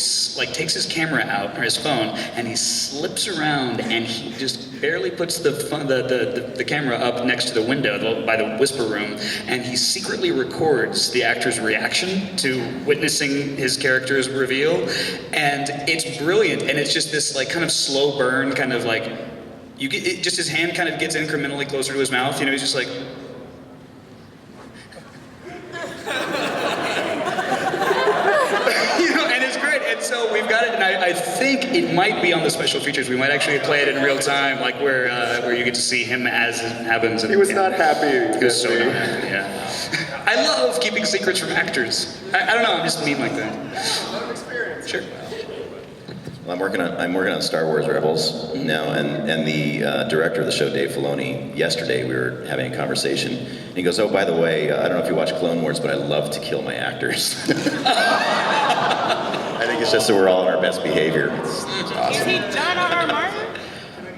takes his camera out or his phone, and he slips around and he just barely puts the camera up next to the window by the whisper room, and he secretly records the actor's reaction to witnessing his character's reveal, and it's brilliant. And it's just this like kind of slow burn, kind of like just his hand kind of gets incrementally closer to his mouth. He's just like. So we've got it, and I think it might be on the special features. We might actually play it in real time, like where you get to see him as it happens. And, he was not happy. He was so not happy, yeah. I love keeping secrets from actors. I don't know, I'm just mean like that. Sure. Well, I'm working on Star Wars Rebels now, and the director of the show, Dave Filoni, yesterday we were having a conversation, and he goes, oh, by the way, I don't know if you watch Clone Wars, but I love to kill my actors. I think it's just that we're all in our best behavior. It's awesome. Is he John R. Martin?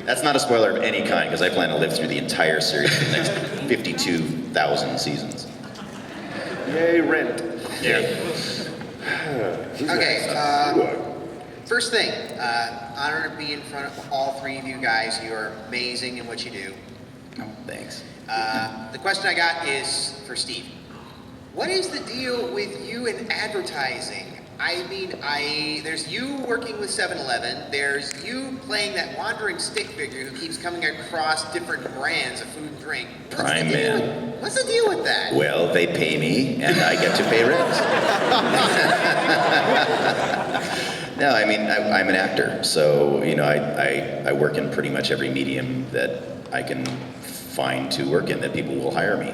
That's not a spoiler of any kind, because I plan to live through the entire series for the next 52,000 seasons. Yay, Rent. Yeah. Okay, first thing, honor to be in front of all three of you guys. You are amazing in what you do. Oh, thanks. The question I got is for Steve. What is the deal with you and advertising? I mean, there's you working with 7-Eleven, there's you playing that wandering stick figure who keeps coming across different brands of food and drink. Prime Man. What's the deal with that? Well, they pay me, and I get to pay rent. No, I mean, I'm an actor, so, I work in pretty much every medium that I can find to work in, that people will hire me.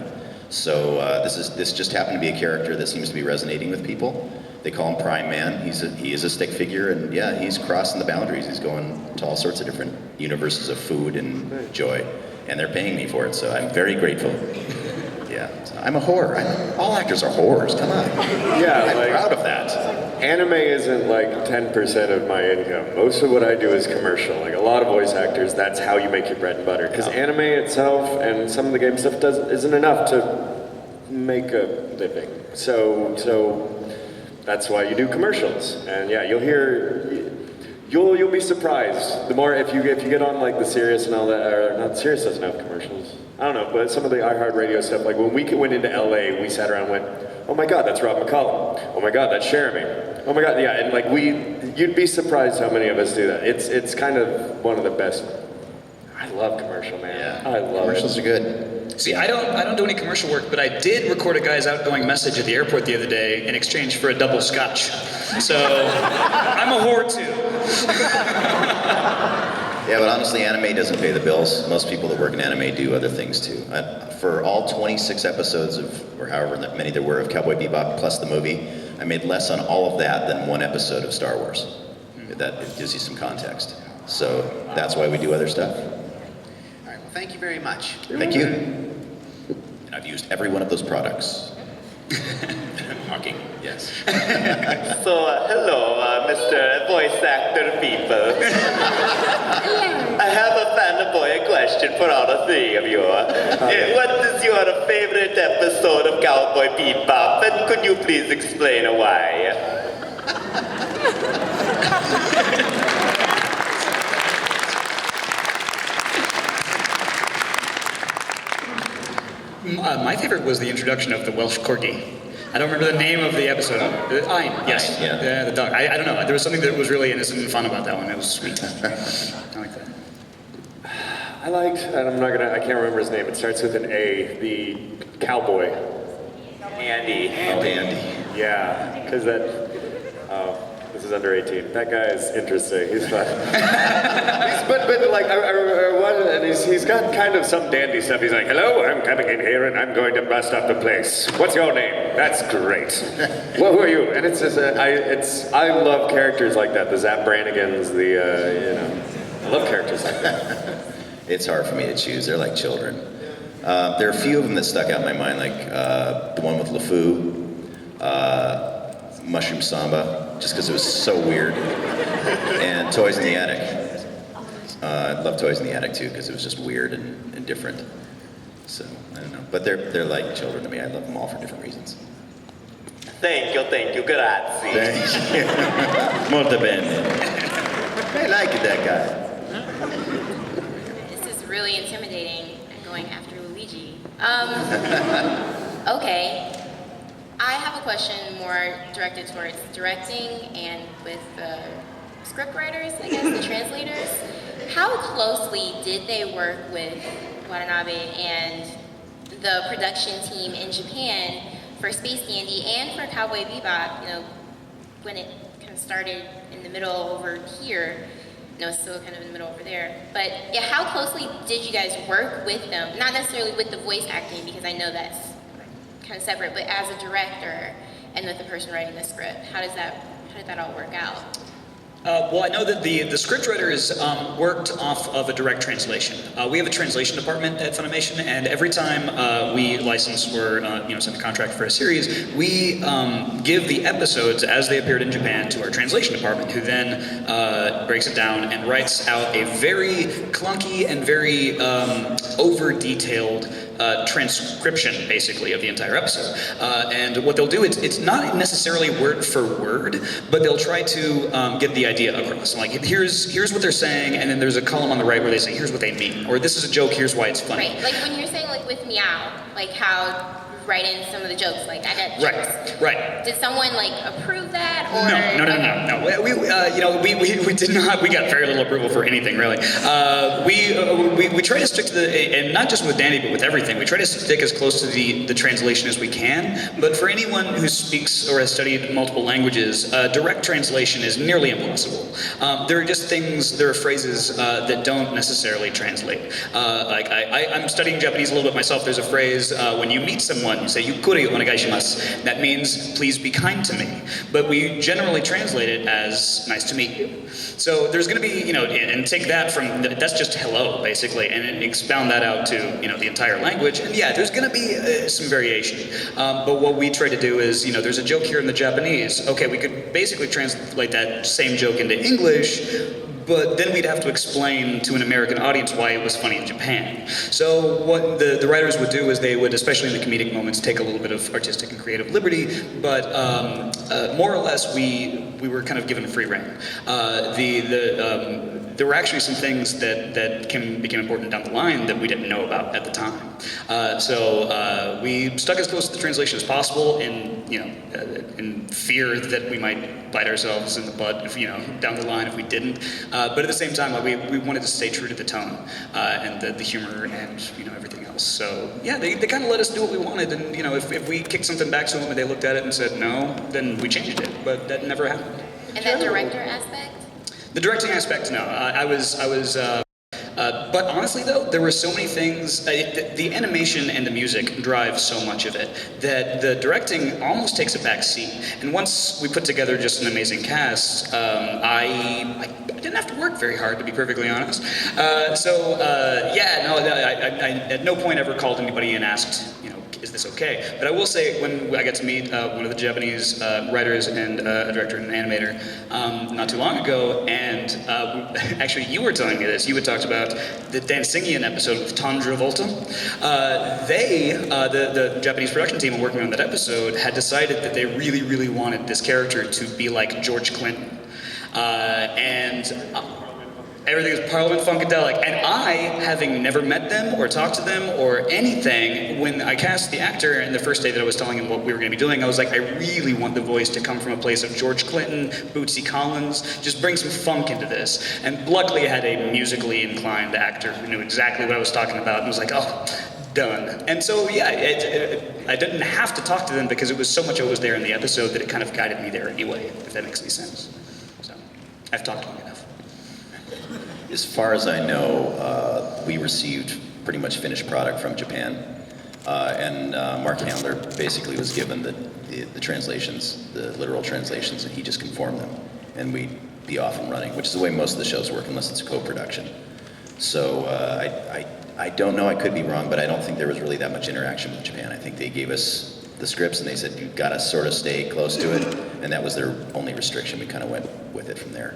So this just happened to be a character that seems to be resonating with people. They call him Prime Man. He is a stick figure, and yeah, he's crossing the boundaries. He's going to all sorts of different universes of food and joy, and they're paying me for it, so I'm very grateful. Yeah, so I'm a whore. All actors are whores, come on. Yeah, I'm proud of that. Anime isn't like 10% of my income. Most of what I do is commercial. Like a lot of voice actors, that's how you make your bread and butter. Because anime itself and some of the game stuff isn't enough to make a living. So that's why you do commercials. And yeah, you'll be surprised. The more if you get on like the Sirius and all that, or not, Sirius doesn't have commercials. I don't know, but some of the iHeartRadio stuff, like when we went into LA, we sat around and went, oh my God, that's Rob McCollum. Oh my God, that's Jeremy. Oh my God, yeah, and like you'd be surprised how many of us do that. It's kind of one of the best. I love commercial, man. Yeah. I love commercials are good. See, I don't do any commercial work, but I did record a guy's outgoing message at the airport the other day in exchange for a double scotch. So I'm a whore too. Yeah, but honestly, anime doesn't pay the bills. Most people that work in anime do other things too. For all 26 episodes or however many there were of Cowboy Bebop plus the movie, I made less on all of that than one episode of Star Wars. That gives you some context. So that's why we do other stuff. All right, well, thank you very much. Thank you. And I've used every one of those products. Mocking, yes. So, hello, Mr. Voice Actor people. I have a fanboy question for all the three of you. What is your favorite episode of Cowboy Beebop? And could you please explain why? My favorite was the introduction of the Welsh Corgi. I don't remember the name of the episode. Ein, yes. Yeah. The dog. I don't know. There was something that was really innocent and fun about that one. It was sweet. I like that. I liked, and I can't remember his name. It starts with an A. The cowboy. Andy. Oh, Andy. Yeah, because this is under 18. That guy is interesting. He's fun. but like and he's got kind of some dandy stuff. He's like, hello, I'm coming in here and I'm going to bust up the place. What's your name? That's great. Well, who are you? And it's just I love characters like that. The Zap Brannigans, I love characters like that. It's hard for me to choose. They're like children. There are a few of them that stuck out in my mind, like the one with LeFou, Mushroom Samba, just because it was so weird, and Toys in the Attic. I love Toys in the Attic too, because it was just weird and different. So, I don't know. But they're like children to me. I love them all for different reasons. Thank you, grazie. Thank you. Molto bene. I like that guy. This is really intimidating, going after Luigi. Okay. I have a question more directed towards directing and with the script writers, I guess, the translators. How closely did they work with Watanabe and the production team in Japan for Space Dandy and for Cowboy Bebop, when it kind of started in the middle over here, it's still kind of in the middle over there. But yeah, how closely did you guys work with them? Not necessarily with the voice acting, because I know that's kind of separate, but as a director and with the person writing the script, how did that all work out? Well, I know that the scriptwriters worked off of a direct translation. We have a translation department at Funimation, and every time we license or send a contract for a series, we give the episodes as they appeared in Japan to our translation department, who then breaks it down and writes out a very clunky and very over-detailed transcription, basically, of the entire episode. And what they'll do, it's not necessarily word for word, but they'll try to get the idea across. Like, here's what they're saying, and then there's a column on the right where they say, here's what they mean. Or this is a joke, here's why it's funny. Right, like when you're saying, like with Meow, like how write in some of the jokes, like I got jokes. Right. Did someone like approve that, or No. We did not. We got very little approval for anything, really. We try to stick to and not just with Dandy, but with everything. We try to stick as close to the translation as we can. But for anyone who speaks or has studied multiple languages, direct translation is nearly impossible. There are just things, there are phrases that don't necessarily translate. Like I'm studying Japanese a little bit myself. There's a phrase when you meet someone, you say "Yukkuri onegaishimasu." That means "please be kind to me," but we generally translate it as "nice to meet you." So there's going to be, and take that from that's just hello basically, and expound that out to the entire language. And yeah, there's going to be some variation. But what we try to do is, there's a joke here in the Japanese. Okay, we could basically translate that same joke into English. But then we'd have to explain to an American audience why it was funny in Japan. So what the writers would do is they would, especially in the comedic moments, take a little bit of artistic and creative liberty, but more or less we were kind of given free rein. There were actually some things that became important down the line that we didn't know about at the time. So we stuck as close to the translation as possible in fear that we might bite ourselves in the butt if, down the line if we didn't. But at the same time, we wanted to stay true to the tone and the humor and everything else. So yeah, they kind of let us do what we wanted, and if we kicked something back to them and they looked at it and said no, then we changed it. But that never happened. And that director aspect? The directing aspect, no. I was. But honestly, though, there were so many things. The animation and the music drive so much of it that the directing almost takes a back seat. And once we put together just an amazing cast, I didn't have to work very hard, to be perfectly honest. I at no point ever called anybody and asked, is this okay? But I will say, when I got to meet one of the Japanese writers and a director and an animator not too long ago, and actually you were telling me this, you had talked about the Dansingian episode with Tandra Volta. The Japanese production team working on that episode had decided that they really, really wanted this character to be like George Clinton. Everything was Parliament Funkadelic. And I, having never met them or talked to them or anything, when I cast the actor and the first day that I was telling him what we were going to be doing, I was like, I really want the voice to come from a place of George Clinton, Bootsy Collins, just bring some funk into this. And luckily I had a musically inclined actor who knew exactly what I was talking about and was like, oh, done. And so, yeah, I didn't have to talk to them because it was so much what was there in the episode that it kind of guided me there anyway, if that makes any sense. So, I've talked long enough. As far as I know, we received pretty much finished product from Japan. And Mark Handler basically was given the translations, the literal translations, and he just conformed them. And we'd be off and running, which is the way most of the shows work, unless it's a co-production. So I don't know, I could be wrong, but I don't think there was really that much interaction with Japan. I think they gave us the scripts and they said, you've got to sort of stay close to it. And that was their only restriction. We kind of went with it from there.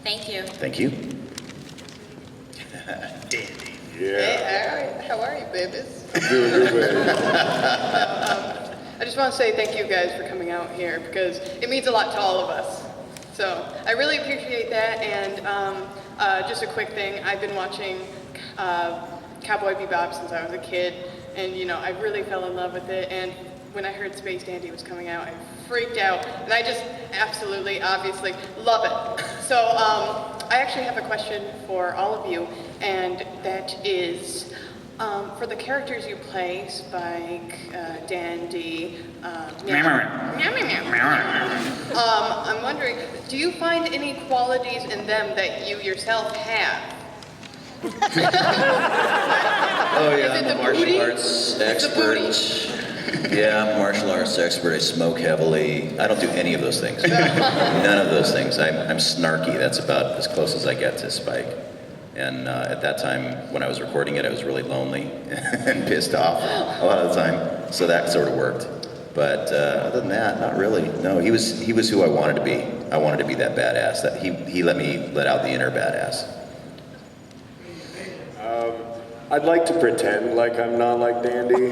Thank you. Thank you. Dandy. Hey, how are you, babies? Doing good, baby. I just want to say thank you guys for coming out here because it means a lot to all of us. So I really appreciate that. And just a quick thing, I've been watching Cowboy Beebop since I was a kid, and I really fell in love with it. And when I heard Space Dandy was coming out, I freaked out, and I just absolutely, obviously love it. So I actually have a question for all of you, and that is, for the characters you play, Spike, Dandy, I'm wondering, do you find any qualities in them that you yourself have? Oh yeah, I'm a martial arts expert. Yeah, I'm a martial arts expert. I smoke heavily. I don't do any of those things. None of those things. I'm snarky. That's about as close as I get to Spike. And at that time, when I was recording it, I was really lonely and pissed off a lot of the time. So that sort of worked. But other than that, not really. No, he was who I wanted to be. I wanted to be that badass. That he let me let out the inner badass. I'd like to pretend like I'm not like Dandy.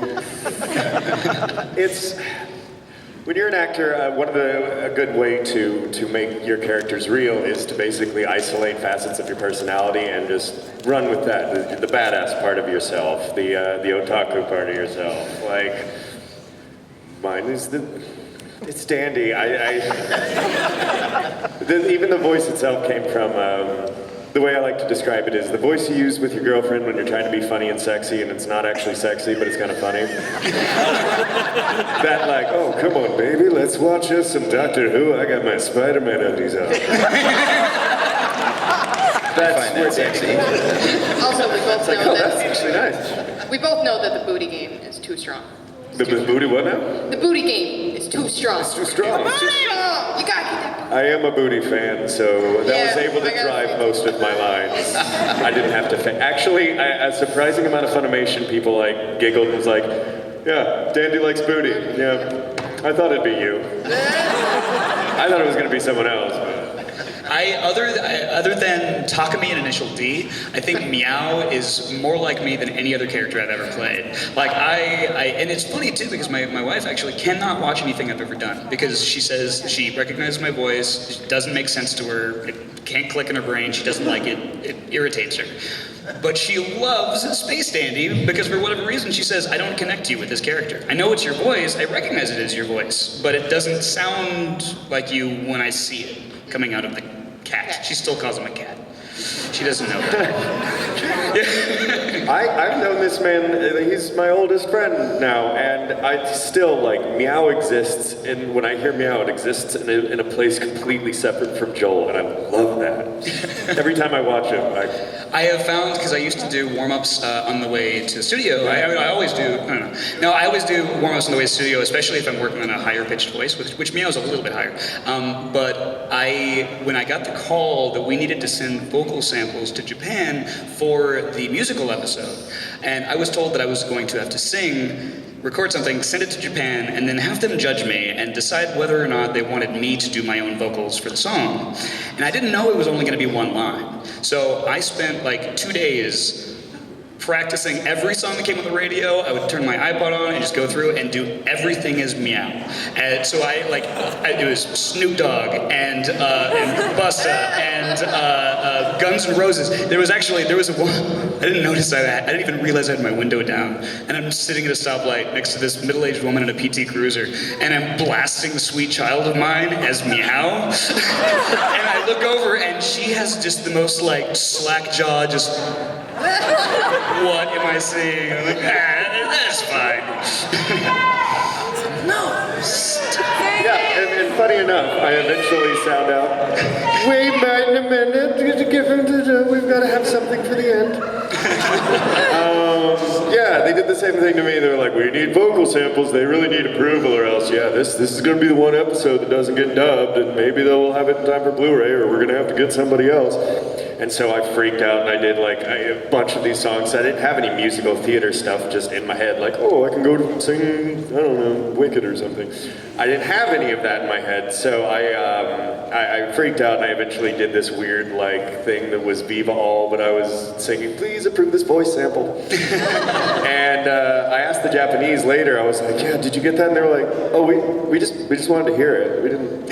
When you're an actor, a good way to make your characters real is to basically isolate facets of your personality and just run with that, the badass part of yourself, the otaku part of yourself. Like, mine is it's Dandy. Even the voice itself came from, the way I like to describe it is the voice you use with your girlfriend when you're trying to be funny and sexy and it's not actually sexy, but it's kind of funny. That like, oh, come on, baby, let's watch us some Doctor Who. I got my Spider-Man undies on. That's that sexy. Also, we both know that's actually nice. We both know that the booty game is too strong. The booty what now? The booty game is too strong. It's too strong. It's too strong. You gotta get that. I am a booty fan, so that was able to drive most of my lines. I didn't have to Actually, a surprising amount of Funimation people like giggled and was like, yeah, Dandy likes booty. Yeah, I thought it'd be you. I thought it was gonna be someone else, but. Other than Takumi and Initial D, I think Meow is more like me than any other character I've ever played. Like and it's funny too because my wife actually cannot watch anything I've ever done because she says she recognizes my voice, it doesn't make sense to her, it can't click in her brain, she doesn't like it, it irritates her. But she loves Space Dandy because for whatever reason she says, I don't connect you with this character. I know it's your voice, I recognize it as your voice, but it doesn't sound like you when I see it coming out of the cat. She still calls him a cat. She doesn't know that. I've known this man, he's my oldest friend now, and I still, like, Meow exists, and when I hear Meow, it exists in a place completely separate from Joel, and I love that. Every time I watch him, I have found, because I used to do warm-ups on the way to the studio, I always do, I don't know. No, I always do warm-ups on the way to the studio, especially if I'm working on a higher-pitched voice, which Meow's a little bit higher. But when I got the call that we needed to send vocal samples to Japan for the musical episode, and I was told that I was going to have to sing, record something, send it to Japan, and then have them judge me and decide whether or not they wanted me to do my own vocals for the song. And I didn't know it was only going to be one line. So I spent like 2 days practicing every song that came on the radio. I would turn my iPod on and just go through and do everything as Meow. And so it was Snoop Dogg and Busta and Guns N' Roses. There was a one, I didn't notice I didn't even realize I had my window down. And I'm sitting at a stoplight next to this middle-aged woman in a PT Cruiser, and I'm blasting Sweet Child of Mine as Meow. And I look over and she has just the most like slack jaw, just, what am I seeing? I'm like, that's fine. Yeah, and funny enough, I eventually sound out, wait a minute, give him we've got to have something for the end. Yeah, they did the same thing to me. They were like, we need vocal samples, they really need approval, or else, yeah, this is going to be the one episode that doesn't get dubbed, and maybe they'll have it in time for Blu-ray, or we're going to have to get somebody else. And so I freaked out, and I did like a bunch of these songs. I didn't have any musical theater stuff just in my head, like, oh, I can go sing, I don't know, Wicked or something. I didn't have any of that in my head, so I freaked out, and I eventually did this weird like thing that was Viva All, but I was singing, please approve this voice sample. And I asked the Japanese later, I was like, yeah, did you get that? And they were like, oh, we just wanted to hear it. We didn't,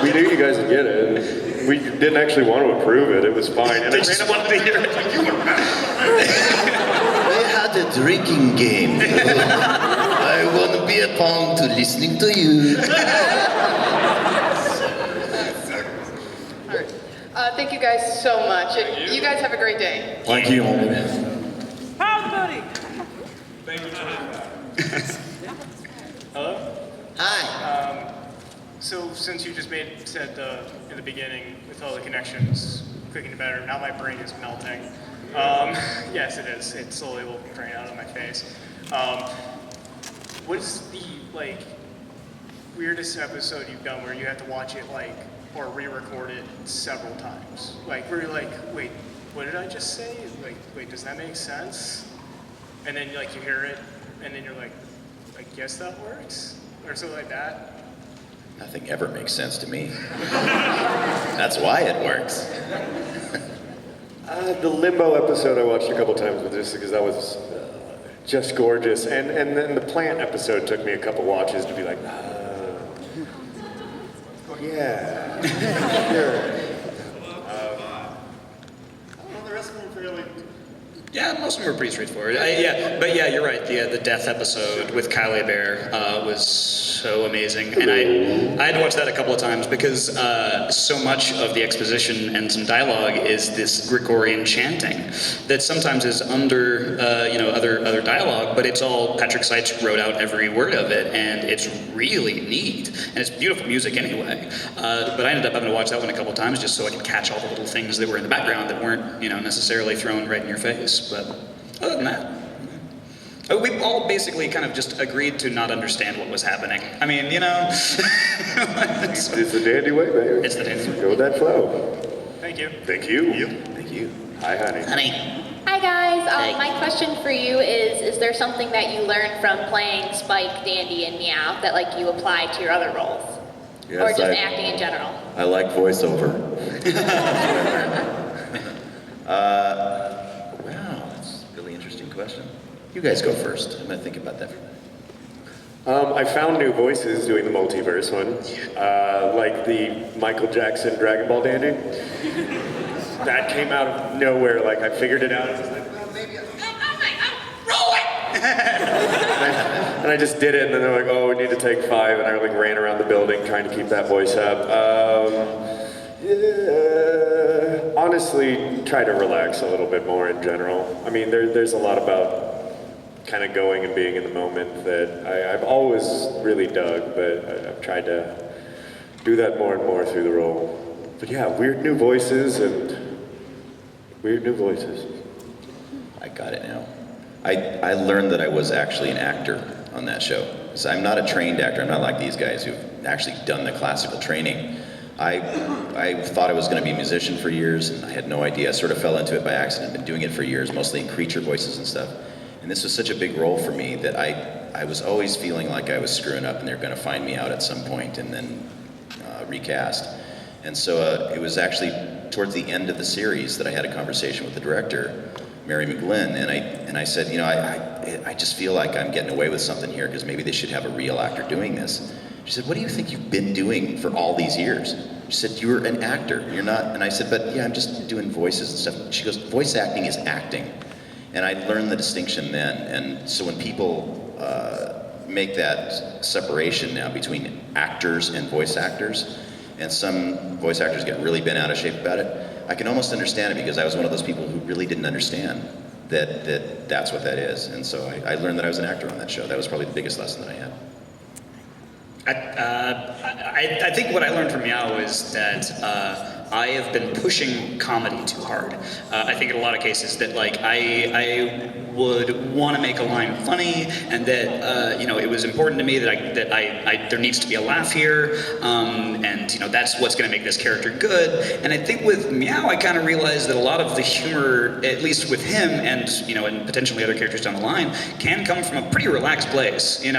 we knew you guys would get it. And we didn't actually want to approve it. It was fine. And They just wanted to hear it. You were We had a drinking game. I want to be a pound to listening to you. Thank you guys so much. And you guys have a great day. Thank you. Thank you. Hello? Hi. So since you just said in the beginning, with all the connections clicking together, now my brain is melting. Yes, it is. It slowly will drain out of my face. What is the weirdest episode you've done where you have to watch it or re-record it several times? Like where you're like, wait, what did I just say? Like, wait, does that make sense? And then you hear it, and then you're like, I guess that works, or something like that. Nothing ever makes sense to me. That's why it works. The Limbo episode I watched a couple times with this because that was just gorgeous. And then the Plant episode took me a couple watches to be like, yeah, sure. The rest of them are fairly. Yeah, most of them were pretty straightforward. But you're right. The death episode with Kylie Bear was so amazing, and I had to watch that a couple of times because so much of the exposition and some dialogue is this Gregorian chanting that sometimes is under other dialogue, but it's all Patrick Seitz wrote out every word of it, and it's really neat, and it's beautiful music anyway. But I ended up having to watch that one a couple of times just so I could catch all the little things that were in the background that weren't necessarily thrown right in your face. But other than that, we all basically kind of just agreed to not understand what was happening. I mean, It's the dandy way, baby. It's the dandy way. Go with that flow. Thank you. Thank you. Thank you. Hi, honey. Hi guys, my question for you is there something that you learned from playing Spike, Dandy, and Meow that you apply to your other roles? Yes, or just acting in general? I like voiceover. Wow, that's a really interesting question. You guys go first. I'm going to think about that for a minute. I found new voices doing the multiverse one, like the Michael Jackson Dragon Ball Dandy. That came out of nowhere. I figured it out. I was like, well, maybe and I just did it, and then they're like, oh, we need to take 5, and I ran around the building trying to keep that voice up. Honestly, try to relax a little bit more in general. I mean, there's a lot about kind of going and being in the moment that I've always really dug, but I've tried to do that more and more through the role. But yeah, weird new voices and weird new voices. I got it now. I learned that I was actually an actor on that show. So I'm not a trained actor. I'm not like these guys who've actually done the classical training. I thought I was going to be a musician for years, and I had no idea. I sort of fell into it by accident. I've been doing it for years, mostly in creature voices and stuff. And this was such a big role for me that I was always feeling like I was screwing up and they were going to find me out at some point and then recast. And so it was actually towards the end of the series that I had a conversation with the director, Mary McGlynn, and I said, I just feel like I'm getting away with something here because maybe they should have a real actor doing this. She said, what do you think you've been doing for all these years? She said, you're an actor, you're not. And I said, but yeah, I'm just doing voices and stuff. She goes, voice acting is acting. And I learned the distinction then. And so when people make that separation now between actors and voice actors, and some voice actors get really bent out of shape about it, I can almost understand it because I was one of those people who really didn't understand that's what that is. And so I learned that I was an actor on that show. That was probably the biggest lesson that I had. I think what I learned from Meow is that I have been pushing comedy too hard. I think in a lot of cases that like I would want to make a line funny, and that it was important to me that there needs to be a laugh here, and that's what's going to make this character good. And I think with Meow, I kind of realized that a lot of the humor, at least with him, and and potentially other characters down the line, can come from a pretty relaxed place. He's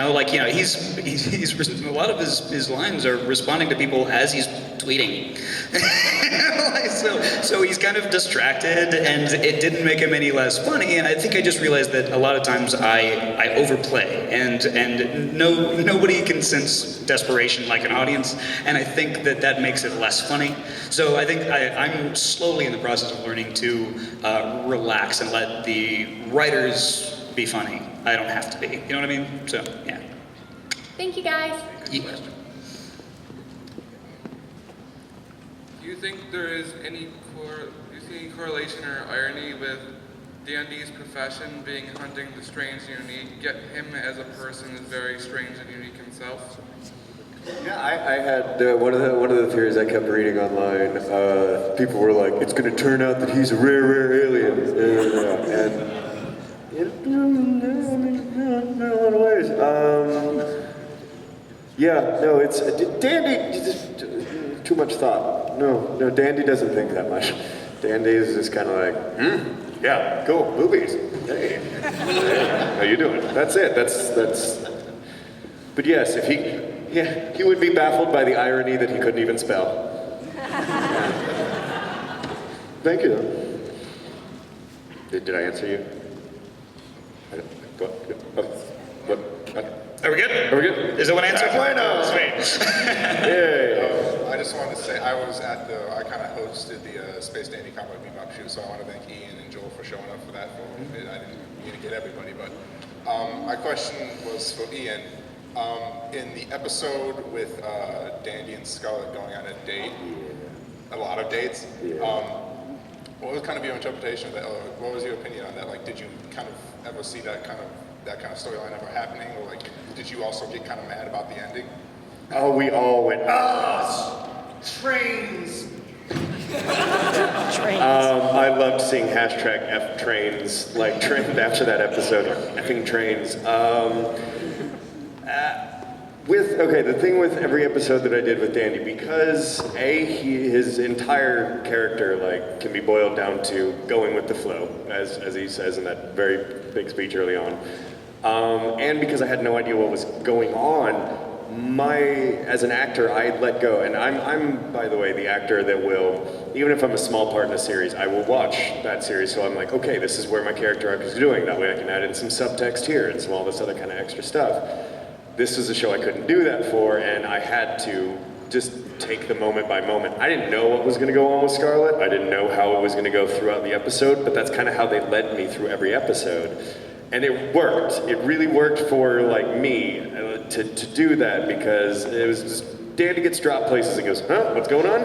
a lot of his lines are responding to people as he's tweeting. so he's kind of distracted, and it didn't make him any less funny. And I think I just realized that a lot of times I overplay, and nobody can sense desperation like an audience, and I think that makes it less funny. So I think I'm slowly in the process of learning to relax and let the writers be funny. I don't have to be. You know what I mean? So yeah. Thank you, guys. Do you think there is any correlation or irony with D&D's profession being hunting the strange and unique, yet him as a person is very strange and unique himself? Yeah, I had one of the theories I kept reading online. People were like, "It's going to turn out that he's a rare alien," and in a lot of ways. It's Dandy. Too much thought. No, Dandy doesn't think that much. Dandy is just kind of like, yeah, cool, movies. Hey, how you doing? That's it. That's. But yes, if he would be baffled by the irony that he couldn't even spell. Thank you. Did I answer you? Are we good? Are we good? Is that one answer? Bueno. Sweet. Yay. I just wanted to say I kind of hosted the Space Dandy Cowboy Beebop shoot, so I want to thank Ian and Joel for showing up for that for a little bit. I didn't mean to get everybody, but my question was for Ian. In the episode with Dandy and Scarlett going on a date, a lot of dates, what was kind of your interpretation of that? Or what was your opinion on that? Like, did you kind of ever see that kind of storyline ever happening, or like, did you also get kind of mad about the ending? Oh, we all went, trains! I loved seeing hashtag F trains, like trend after that episode, effing trains. The thing with every episode that I did with Dandy, because his entire character can be boiled down to going with the flow, as he says in that very big speech early on, and because I had no idea what was going on, as an actor, I let go, and I'm by the way the actor that will, even if I'm a small part in a series, I will watch that series. So I'm like, okay, this is where my character arc is doing. That way I can add in some subtext here and some all this other kind of extra stuff. This was a show I couldn't do that for, and I had to just take the moment by moment. I didn't know what was going to go on with Scarlett. I didn't know how it was going to go throughout the episode, but that's kind of how they led me through every episode. And it worked. It really worked for me to do that, because it was just, Dandy gets dropped places and goes, huh, what's going on?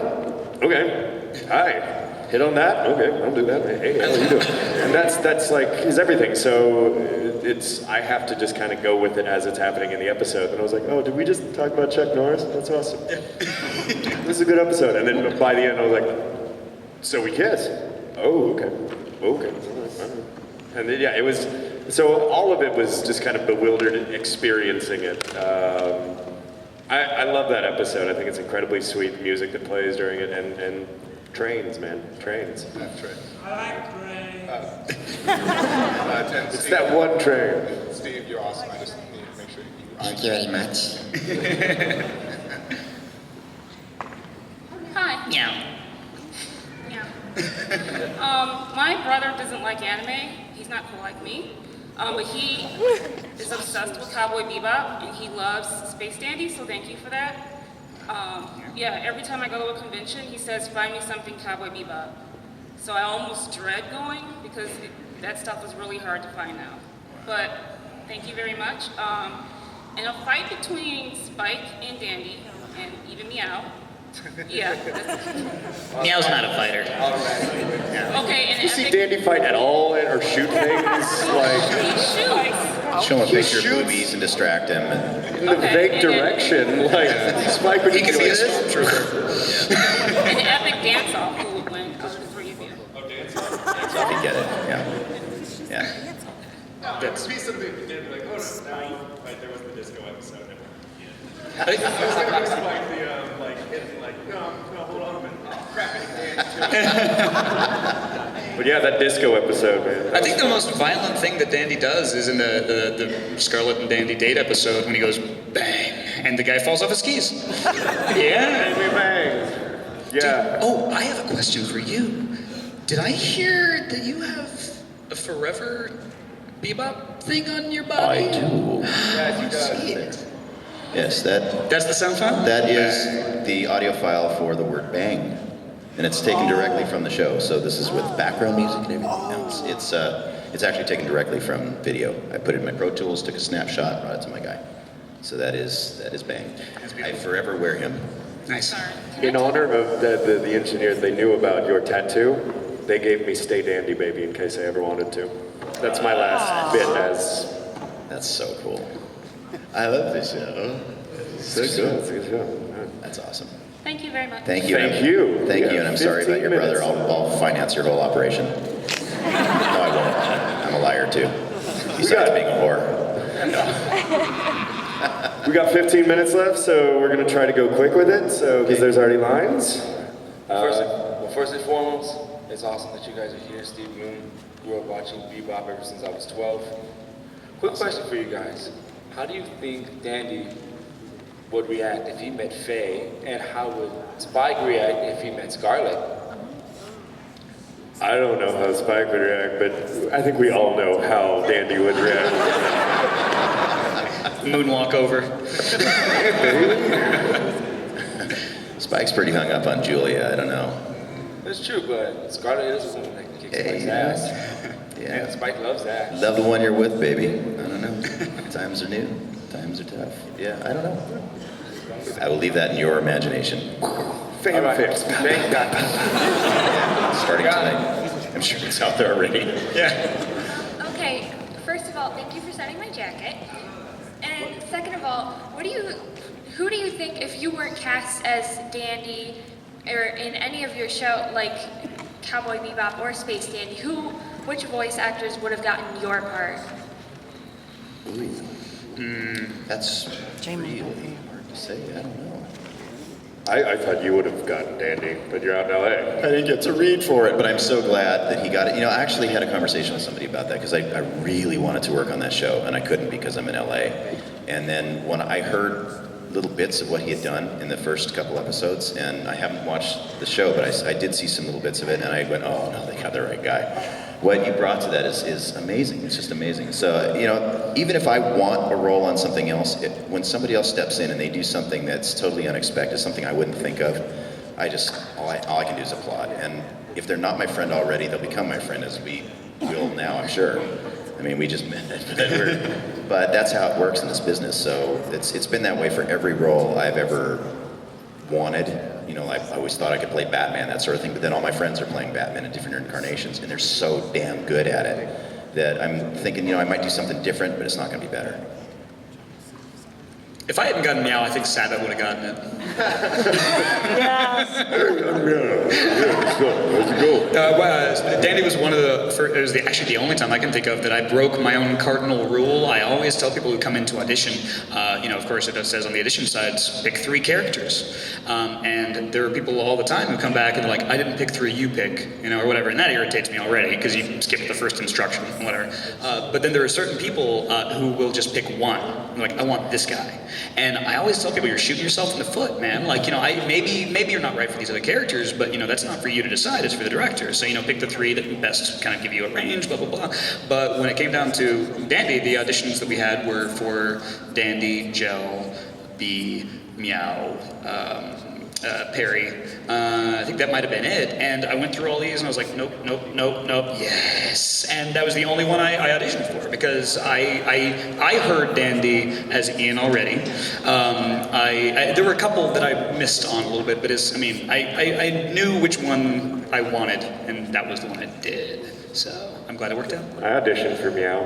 Okay, hi. Hit on that? Okay, I'll do that. Hey, how are you doing? And that's his everything. So I have to just kind of go with it as it's happening in the episode. And I was like, oh, did we just talk about Chuck Norris? That's awesome. This is a good episode. And then by the end, I was like, so we kiss? Oh, okay. And then, it was, so all of it was just kind of bewildered experiencing it. I love that episode. I think it's incredibly sweet, the music that plays during it, and trains, man, trains. I like trains. It's that one train. Steve, you're awesome. I just need to make sure you... Thank you very much. Hi. Meow. My brother doesn't like anime. He's not cool like me. But he is obsessed with Cowboy Bebop, and he loves Space Dandy, so thank you for that. Yeah, every time I go to a convention, he says, find me something Cowboy Bebop. So I almost dread going, because that stuff is really hard to find now. But thank you very much. And a fight between Spike and Dandy, and even Meow. Yeah. Meow's not a fighter. Okay, and You see Dandy fight at all or shoot things? He shoots. Show him a He picture of shoots- boobies and distract him. In the vague direction, like Spike would He could be a this. An epic dance-off, who would win out of the three of you? So if you get it, yeah. Yeah. That's be something that they'd be like, oh no, like there was the disco episode. I think- I was thinking it was like the no, hold on a minute. Oh crap, I dance. But yeah, that disco episode, man. I think the most violent thing that Dandy does is in the Scarlet and Dandy date episode when he goes bang and the guy falls off his skis. Yeah. Bang, bang. Yeah. Oh, I have a question for you. Did I hear that you have a forever Bebop thing on your body? I do. Sweet. Yes, That's the sound file? that is the audio file for the word bang. And it's taken directly from the show. So this is with background music and everything else. It's actually taken directly from video. I put it in my Pro Tools, took a snapshot, brought it to my guy. So that is bang. I forever wear him. Nice. In honor of the engineers, they knew about your tattoo. They gave me "Stay Dandy, Baby" in case I ever wanted to. That's my last bit as. That's so cool. I love this show. So It's cool. a good show. That's awesome. Thank you very much. Thank you. Thank you. Thank Yeah, you, and I'm sorry about 15 your brother. minutes. I'll finance your whole operation. No, I won't. I'm a liar too. Besides being a whore. We got 15 minutes left, so we're gonna try to go quick with it. So because there's already lines. First and foremost, it's awesome that you guys are here. Steve Blum grew up watching Bebop ever since I was 12. Quick question for you guys. How do you think Dandy would react if he met Faye? And how would Spike react if he met Scarlet? I don't know how Spike would react, but I think we all know how Dandy would react. Moonwalk over. Spike's pretty hung up on Julia. I don't know. That's true, but Scarlet is a woman that can kick Spike's ass. Yeah. And Spike loves that. Love the one you're with, baby. I don't know. Times are new. Times are tough. Yeah, I don't know. I will leave that in your imagination. Fanfics. Thank God. Starting tonight. I'm sure it's out there already. Yeah. Okay, first of all, thank you for signing my jacket. And second of all, who do you think, if you weren't cast as Dandy or in any of your show, like Cowboy Bebop or Space Dandy, which voice actors would have gotten your part? That's really hard to say. I don't know. I thought you would have gotten Dandy, but you're out in LA. I didn't get to read for it, but I'm so glad that he got it. You know, I actually had a conversation with somebody about that because I really wanted to work on that show, and I couldn't because I'm in LA. And then when I heard little bits of what he had done in the first couple episodes, and I haven't watched the show, but I did see some little bits of it, and I went, oh no, they got the right guy. What you brought to that is amazing. It's just amazing. So, you know, even if I want a role on something else, when somebody else steps in and they do something that's totally unexpected, something I wouldn't think of, all I can do is applaud. And if they're not my friend already, they'll become my friend, as we will now, I'm sure. I mean, we just met, but that's how it works in this business. So it's been that way for every role I've ever wanted. You know, I always thought I could play Batman, that sort of thing, but then all my friends are playing Batman in different incarnations, and they're so damn good at it that I'm thinking, you know, I might do something different, but it's not going to be better. If I hadn't gotten Meow, I think Sabbath would have gotten it. Dandy was one of the first, it was actually the only time I can think of that I broke my own cardinal rule. I always tell people who come into audition, you know, of course it says on the audition sides, pick 3 characters. And there are people all the time who come back and they're like, I didn't pick 3, you pick, you know, or whatever. And that irritates me already because you skipped the first instruction, whatever. But then there are certain people who will just pick 1. I want this guy. And I always tell people, you're shooting yourself in the foot, man. Like, you know, maybe you're not right for these other characters, but, you know, that's not for you to decide, it's for the director. So, you know, pick the 3 that best kind of give you a range, blah, blah, blah. But when it came down to Dandy, the auditions that we had were for Dandy, Gel, Bee, Meow, Perry. I think that might have been it. And I went through all these and I was like, nope, yes. And that was the only one I auditioned for because I heard Dandy as Ian already. There were a couple that I missed on a little bit, but I knew which one I wanted, and that was the one I did. So I'm glad it worked out. I auditioned for Meow.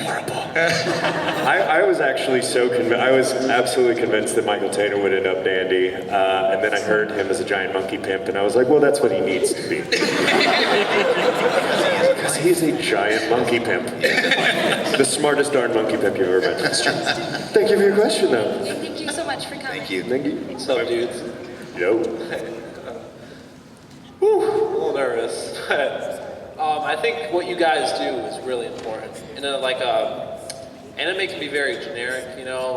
Horrible. I was actually I was absolutely convinced that Michael Taylor would end up Dandy, and then I heard him as a giant monkey pimp, and I was like, well, that's what he needs to be. Because he's a giant monkey pimp. The smartest darn monkey pimp you've ever met. That's true. Thank you for your question, though. Thank you so much for coming. Thank you. What's up, dudes? Yo. Whew, a little nervous. I think what you guys do is really important. And then, anime can be very generic, you know,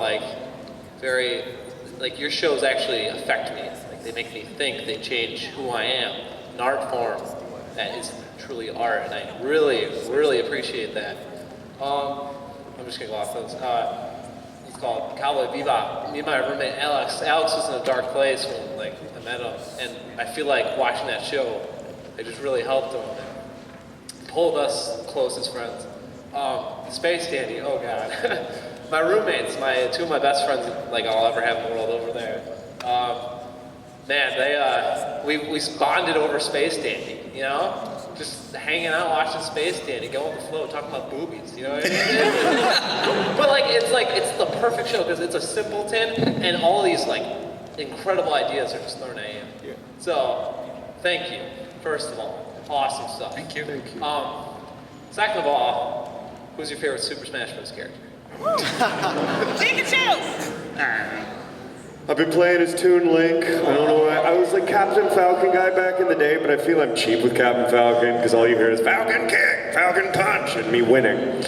your shows actually affect me. Like, they make me think, they change who I am. An art form that is truly art, and I really, really appreciate that. I'm just gonna go off those. It's called Cowboy Beebop. Me and my roommate Alex was in a dark place when I met him, and I feel like watching that show, it just really helped him. Pulled us close as friends. Space Dandy, oh god. My roommates, 2 of my best friends I'll ever have in the world over there. We bonded over Space Dandy, you know? Just hanging out, watching Space Dandy, going with the flow, talking about boobies, you know what I mean? But it's the perfect show because it's a simpleton and all these incredible ideas are just thrown at you. Yeah. So, thank you, first of all. Awesome stuff. Thank you. Second of all, who's your favorite Super Smash Bros. Character? Pikachu! I've been playing as Toon Link. I don't know why. I was Captain Falcon guy back in the day, but I feel I'm cheap with Captain Falcon because all you hear is Falcon kick, Falcon punch, and me winning.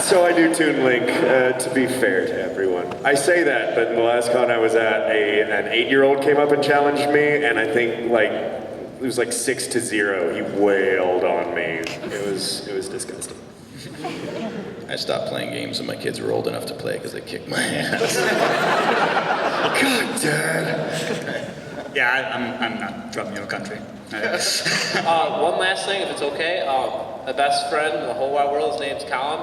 So I do Toon Link, to be fair to everyone. I say that, but in the last con I was at, an 8-year-old came up and challenged me, and I think it was 6-0. He wailed on me. It was disgusting. I stopped playing games when my kids were old enough to play because they kicked my ass. God, Dad. Yeah, I'm not from your country. One last thing, if it's okay. My best friend in the whole wide world, his name's Colin.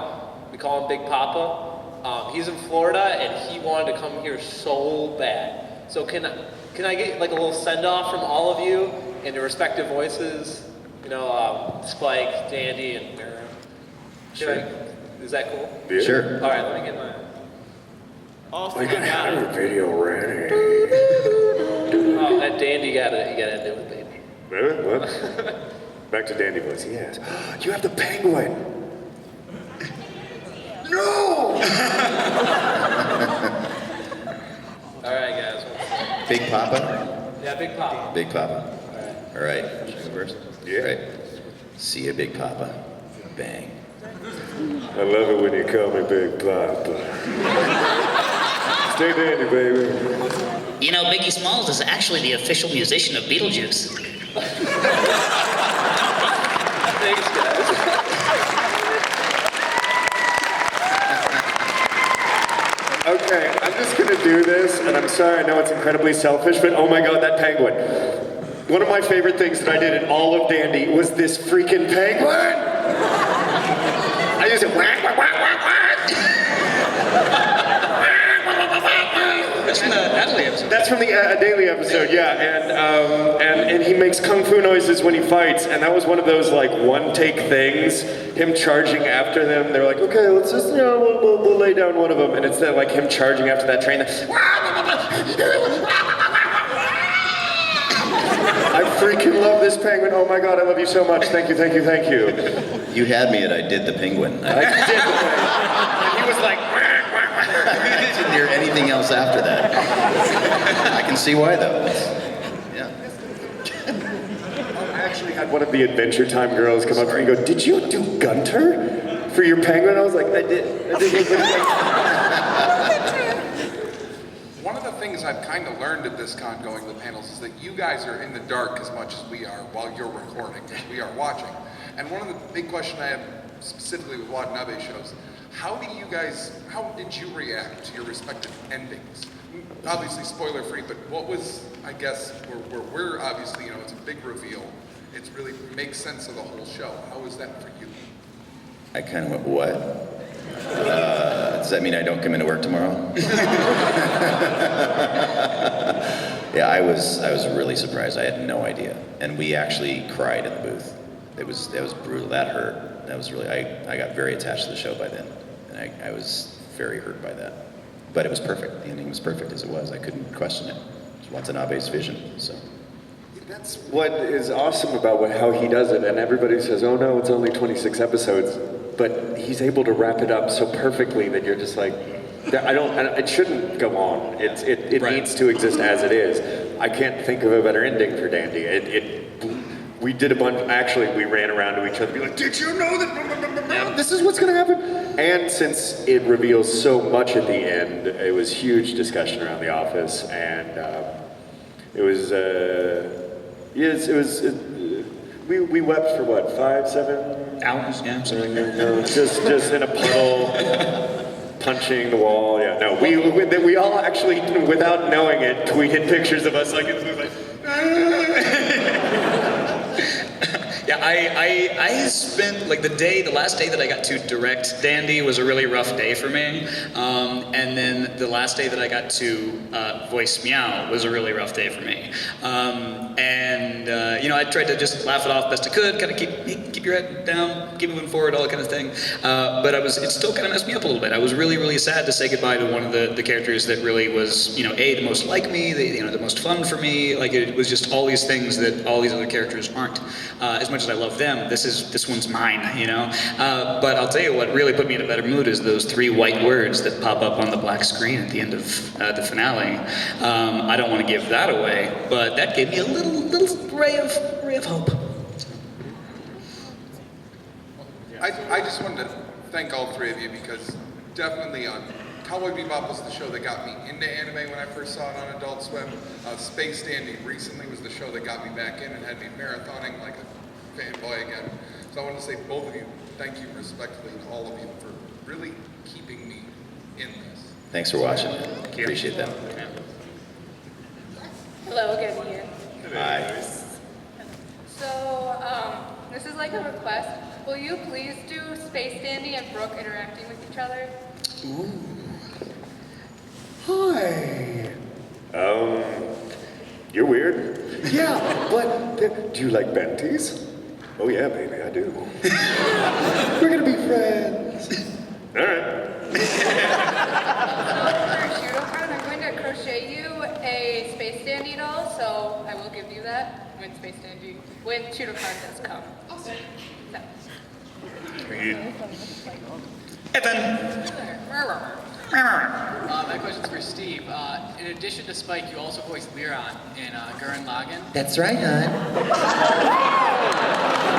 We call him Big Papa. He's in Florida, and he wanted to come here so bad. So can I get a little send-off from all of you in your respective voices? You know, Spike, Dandy, and Miriam. Sure. Is that cool? Yeah. Sure. All right, let me get mine. I gotta have your video ready. Oh, that Dandy, you gotta end it with Baby. Really? What? Back to Dandy voice. Yes. You have the penguin. No! All right, guys. Big Papa? Yeah, Big Papa. Big Papa. All right. First? Yeah. Right. See ya, Big Papa. Bang. I love it when you call me Big Papa. Stay dandy, baby. You know, Biggie Smalls is actually the official musician of Beetlejuice. Thanks, guys. Okay, I'm just gonna do this, and I'm sorry, I know it's incredibly selfish, but oh my god, that penguin. One of my favorite things that I did in all of Dandy was this freaking penguin! I use it. That's from the Daily episode. That's from the Daily episode, yeah. And he makes kung fu noises when he fights, and that was one of those one take things. Him charging after them. They're like, okay, let's just we'll lay down one of them, and it's that him charging after that train. I freaking love this penguin. Oh my god, I love you so much. Thank you, thank you, thank you. You had me at I did the penguin. I did the penguin. And he was like, I didn't hear anything else after that. I can see why, though. Yeah. I actually had one of the Adventure Time girls come up to me and go, did you do Gunter For your penguin, I was like, I did look like One of the things I've kind of learned at this con going to the panels is that you guys are in the dark as much as we are while you're recording, as we are watching. And one of the big questions I have specifically with Watanabe shows, how did you react to your respective endings? Obviously spoiler free, but what was, I guess, we're obviously, it's a big reveal. It really makes sense of the whole show. How was that for you? I kind of went, what? Does that mean I don't come into work tomorrow? Yeah, I was really surprised. I had no idea. And we actually cried in the booth. That was brutal. That hurt. That was really, I got very attached to the show by then. And I was very hurt by that. But it was perfect. The ending was perfect as it was. I couldn't question it. It was Watanabe's vision, so. That's what is awesome about how he does it, and everybody says, oh no, it's only 26 episodes, but he's able to wrap it up so perfectly that you're just like, it shouldn't go on. It needs to exist as it is. I can't think of a better ending for Dandy. We did a bunch, actually we ran around to each other, be like, did you know that this is what's gonna happen? And since it reveals so much at the end, it was huge discussion around the office, and it was, yes, it was, we wept for what, 5-7 hours? Yeah, something like that. Just in a puddle, punching the wall. Yeah, no, we all actually, without knowing it, tweeted pictures of us like it was like. Yeah, I spent like the last day that I got to direct Dandy was a really rough day for me, and then the last day that I got to voice Meow was a really rough day for me, I tried to just laugh it off best I could, kind of keep your head down, keep moving forward, all that kind of thing, but it still kind of messed me up a little bit. I was really, really sad to say goodbye to one of the characters that really was, the most like me, the most fun for me. Like it was just all these things that all these other characters aren't. As much as I love them, this one's mine, But I'll tell you what really put me in a better mood is those 3 white words that pop up on the black screen at the end of the finale. I don't want to give that away, but that gave me a little ray of hope. I just wanted to thank all 3 of you because definitely Cowboy Bebop was the show that got me into anime when I first saw it on Adult Swim. Space Dandy recently was the show that got me back in and had me marathoning like a fanboy again. So I want to say both of you, thank you respectfully to all of you for really keeping me in this. Thanks for watching. Appreciate that. Hello again, Ian. Hi. So, this is like a request. Will you please do Space Dandy and Brooke interacting with each other? Ooh. Hi. You're weird. Yeah, but do you like Benties? Oh yeah, baby, I do. We're gonna be friends. All right. For Youmacon, I'm going to crochet you a Space Dandy doll, so I will give you that when Youmacon does come. Awesome. My question's for Steve. In addition to Spike, you also voiced Liron in Gurren Lagann. That's right, hon. I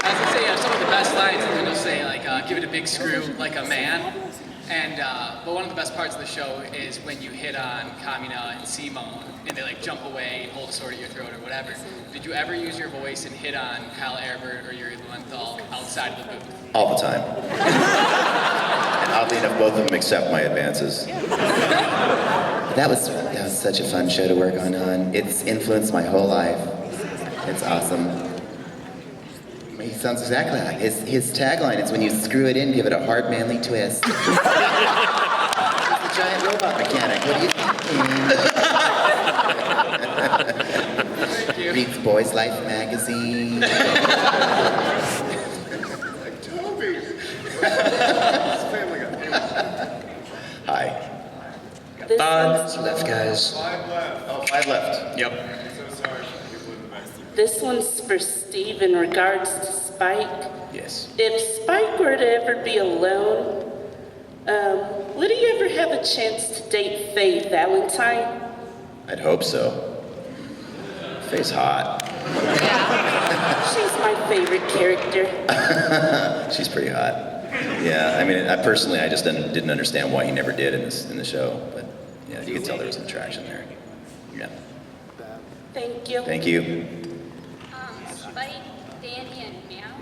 was gonna say some of the best lines, and you'll say like, "Give it a big screw like a man." And but one of the best parts of the show is when you hit on Kamina and Simone, and they like jump away and hold a sword at your throat or whatever. Did you ever use your voice and hit on Kyle Erbert or Yuri Lowenthal outside of the booth? All the time. And oddly enough, both of them accept my advances. That was such a fun show to work on, hon. It's influenced my whole life. It's awesome. He sounds exactly like his tagline is when you screw it in, give it a hard, manly twist. He's a giant robot mechanic. What do you think? Reads Boys Life magazine. Hi. Five left, guys. 5 left. Oh, 5 left. Yep. I'm so sorry for people in the back. This one's for Steve in regards to Spike. Yes. If Spike were to ever be alone, would he ever have a chance to date Faye Valentine? I'd hope so. Faye's hot. She's my favorite character. She's pretty hot. Yeah, I mean, I personally, I just didn't understand why he never did in the show, but yeah, you can tell there was an attraction there. Yeah. Thank you. Thank you. Spike, Danny, and Meow,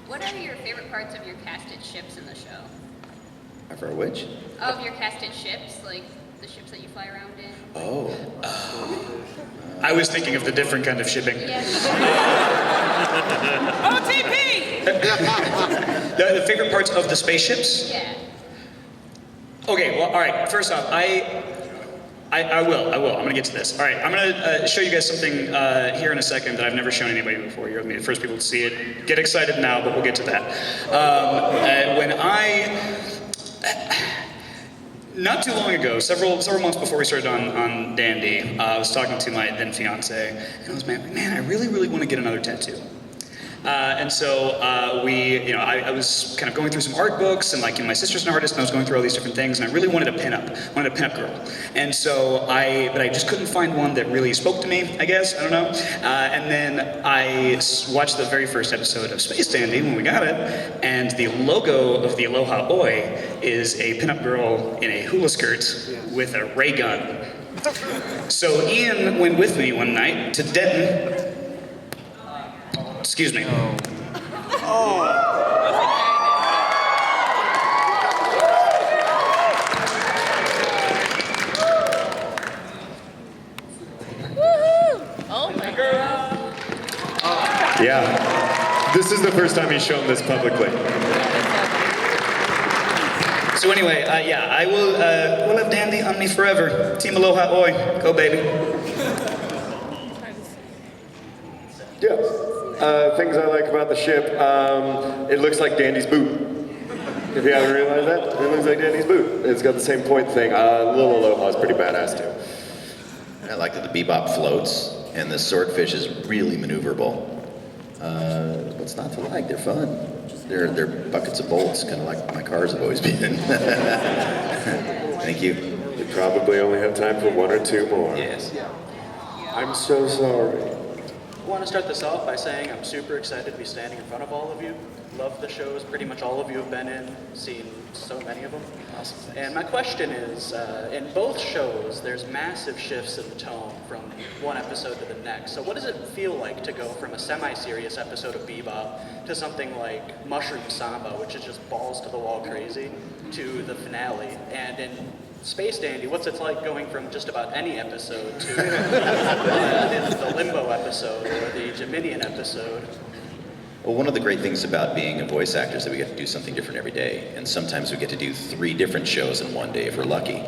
what are your favorite parts of your casted ships in the show? For which? Of your casted ships, like the ships that you fly around in? Oh. I was thinking of the different kind of shipping. OTP! The favorite parts of the spaceships? Yeah. Okay, well, all right. First off, I will. I'm gonna get to this. All right, I'm gonna show you guys something here in a second that I've never shown anybody before. You're the first people to see it. Get excited now, but we'll get to that. Not too long ago, several months before we started on Dandy, I was talking to my then fiance, and I was man, I really want to get another tattoo. And so I was kind of going through some art books, and my sister's an artist, and I was going through all these different things, and I really wanted a pinup girl. And so but I just couldn't find one that really spoke to me, I guess, I don't know. And then I watched the very first episode of Space Dandy when we got it, and the logo of the Aloha Oi is a pinup girl in a hula skirt with a ray gun. So Ian went with me one night to Denton. Excuse me. Oh my God. Yeah, this is the first time he's shown this publicly. So anyway, I will we'll have Dandy on me forever. Team Aloha Oi. Go, baby. Yeah. Things I like about the ship, it looks like Dandy's boot. If you haven't realized that, it looks like Dandy's boot. It's got the same point thing. Little Aloha's pretty badass too. I like that the Beebop floats, and the swordfish is really maneuverable. What's not to like? They're fun. They're buckets of bolts, kind of like my cars have always been. Thank you. We probably only have time for one or two more. Yes. I'm so sorry. I want to start this off by saying I'm super excited to be standing in front of all of you. Love the shows pretty much all of you have been in, seen so many of them. Awesome. And my question is, in both shows, there's massive shifts in the tone from one episode to the next. So what does it feel like to go from a semi-serious episode of Bebop to something like Mushroom Samba, which is just balls to the wall crazy, to the finale? And in Space Dandy, what's it like going from just about any episode to the Limbo episode or the Geminian episode? Well, one of the great things about being a voice actor is that we get to do something different every day. And sometimes we get to do 3 different shows in one day if we're lucky.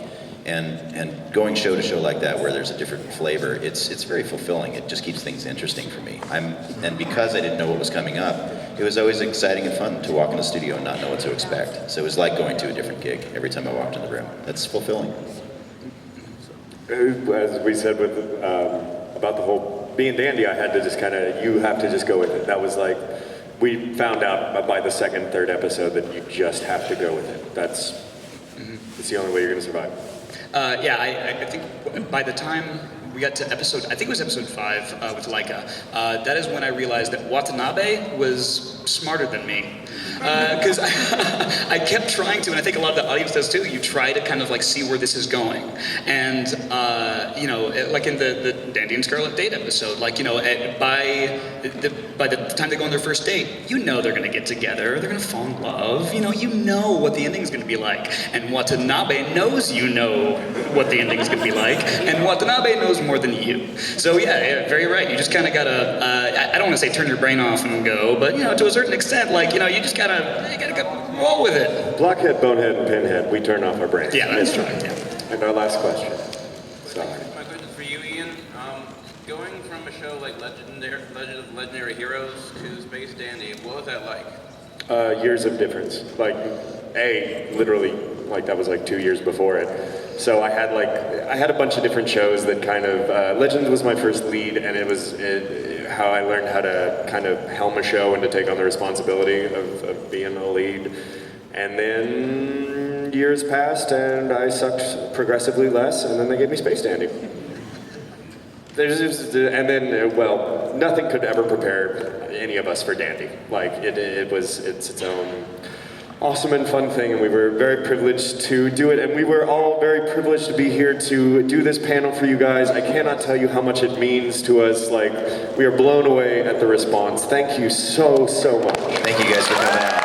And going show to show like that where there's a different flavor, it's very fulfilling. It just keeps things interesting for me. And because I didn't know what was coming up, it was always exciting and fun to walk in the studio and not know what to expect. So it was like going to a different gig every time I walked in the room. That's fulfilling. As we said with about the whole being Dandy, I had to just you have to just go with it. That was like, we found out by the second, third episode that you just have to go with it. It's the only way you're going to survive. I think by the time we got to episode 5 with Laika, that is when I realized that Watanabe was smarter than me. Because I kept trying to, and I think a lot of the audience does too, you try to kind of see where this is going. And, like in the Dandy and Scarlet Date episode, by the time they go on their first date, they're going to get together, they're going to fall in love, you know what the ending is going to be like. And Watanabe knows what the ending is going to be like, and Watanabe knows more than you. So yeah, very right. You just kind of got to, I don't want to say turn your brain off and go, but to a certain extent, you just gotta roll with it. Blockhead, bonehead, and pinhead, we turn off our brains. Yeah, that's right. Yeah. And our last question. Sorry. My question is for you, Ian. Going from a show like Legend of Legendary Heroes to Space Dandy, what was that like? Years of difference. Literally, that was 2 years before it. So I had a bunch of different shows that Legend was my first lead, and it was how I learned how to kind of helm a show and to take on the responsibility of being a lead. And then years passed, and I sucked progressively less, and then they gave me Space Dandy. Nothing could ever prepare any of us for Dandy. It's its own awesome and fun thing, and we were very privileged to do it, and we were all very privileged to be here to do this panel for you guys. I cannot tell you how much it means to us. Like, we are blown away at the response. Thank you so, so much. Thank you guys for coming out.